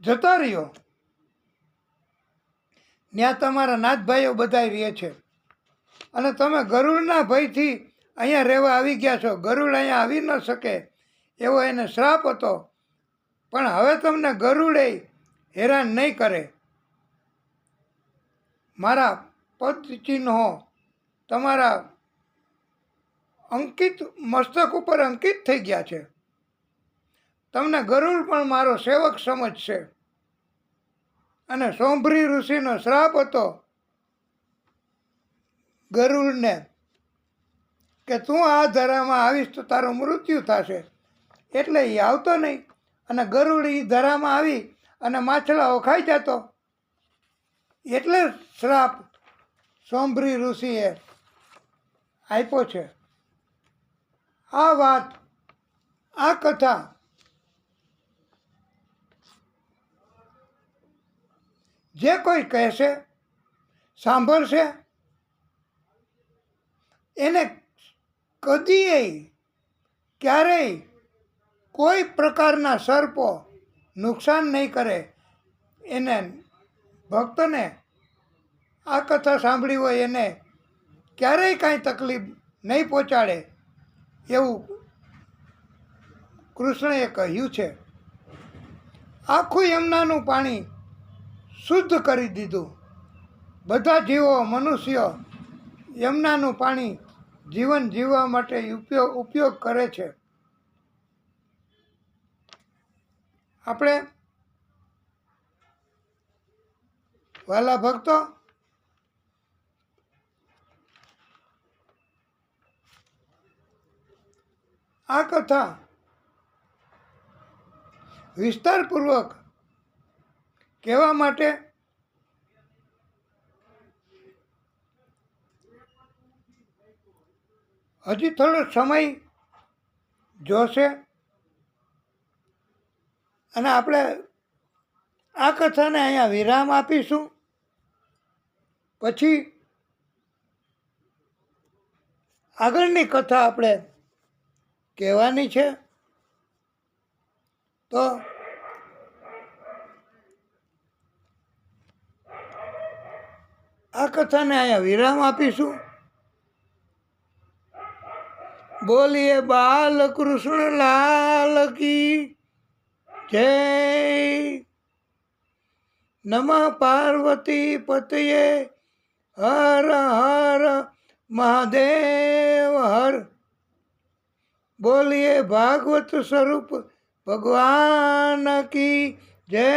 જતા રહ્યો. ત્યાં તમારા નાથભાઈઓ બધા રહે છે અને તમે ગરુડના ભયથી અહીંયા રહેવા આવી ગયા છો. ગરુડ અહીંયા આવી ન શકે એવો એને શ્રાપ હતો, પણ હવે તમને ગરુડે હેરાન નહીં કરે. મારા પદ ચિહ્નો તમારા અંકિત મસ્તક ઉપર અંકિત થઈ ગયા છે. તમને ગરુડ પણ મારો સેવક સમજશે. અને સોંભરી ઋષિનો શ્રાપ હતો ગરુડને કે તું આ ધરામાં આવીશ તો તારું મૃત્યુ થશે, એટલે એ આવતો નહીં. અને ગરુડ એ ધરામાં આવી અને માછલાઓ ખાઈ જતો, એટલે શ્રાપ સોંભરી ઋષિએ આપ્યો છે. આ વાત, આ કથા જે કોઈ કહેશે, સાંભળશે, એને કદીએ ક્યારેય કોઈ પ્રકારના સર્પો નુકસાન નહીં કરે. એને ભક્તને આ કથા સાંભળી હોય એને ક્યારેય કાંઈ તકલીફ નહીં પહોંચાડે એવું કૃષ્ણએ કહ્યું છે. આખું યમુનાનું પાણી શુદ્ધ કરી દીધું. બધા જીવો, મનુષ્યો યમુનાનું પાણી જીવન જીવવા માટે ઉપયોગ કરે છે. આપણે વાલા ભક્તો, આ કથા વિસ્તારપૂર્વક કહેવા માટે હજી થોડો સમય જોશે અને આપણે આ કથાને અહીંયા વિરામ આપીશું. પછી આગળની કથા આપણે કહેવાની છે. તો આ કથાને અહીંયા વિરામ આપીશું. બોલીએ બાલકૃષ્ણ લાલ કી જય. નમઃ પાર્વતી પતયે હર હર મહાદેવ હર. બોલીએ ભાગવત સ્વરૂપ ભગવાન કી જય.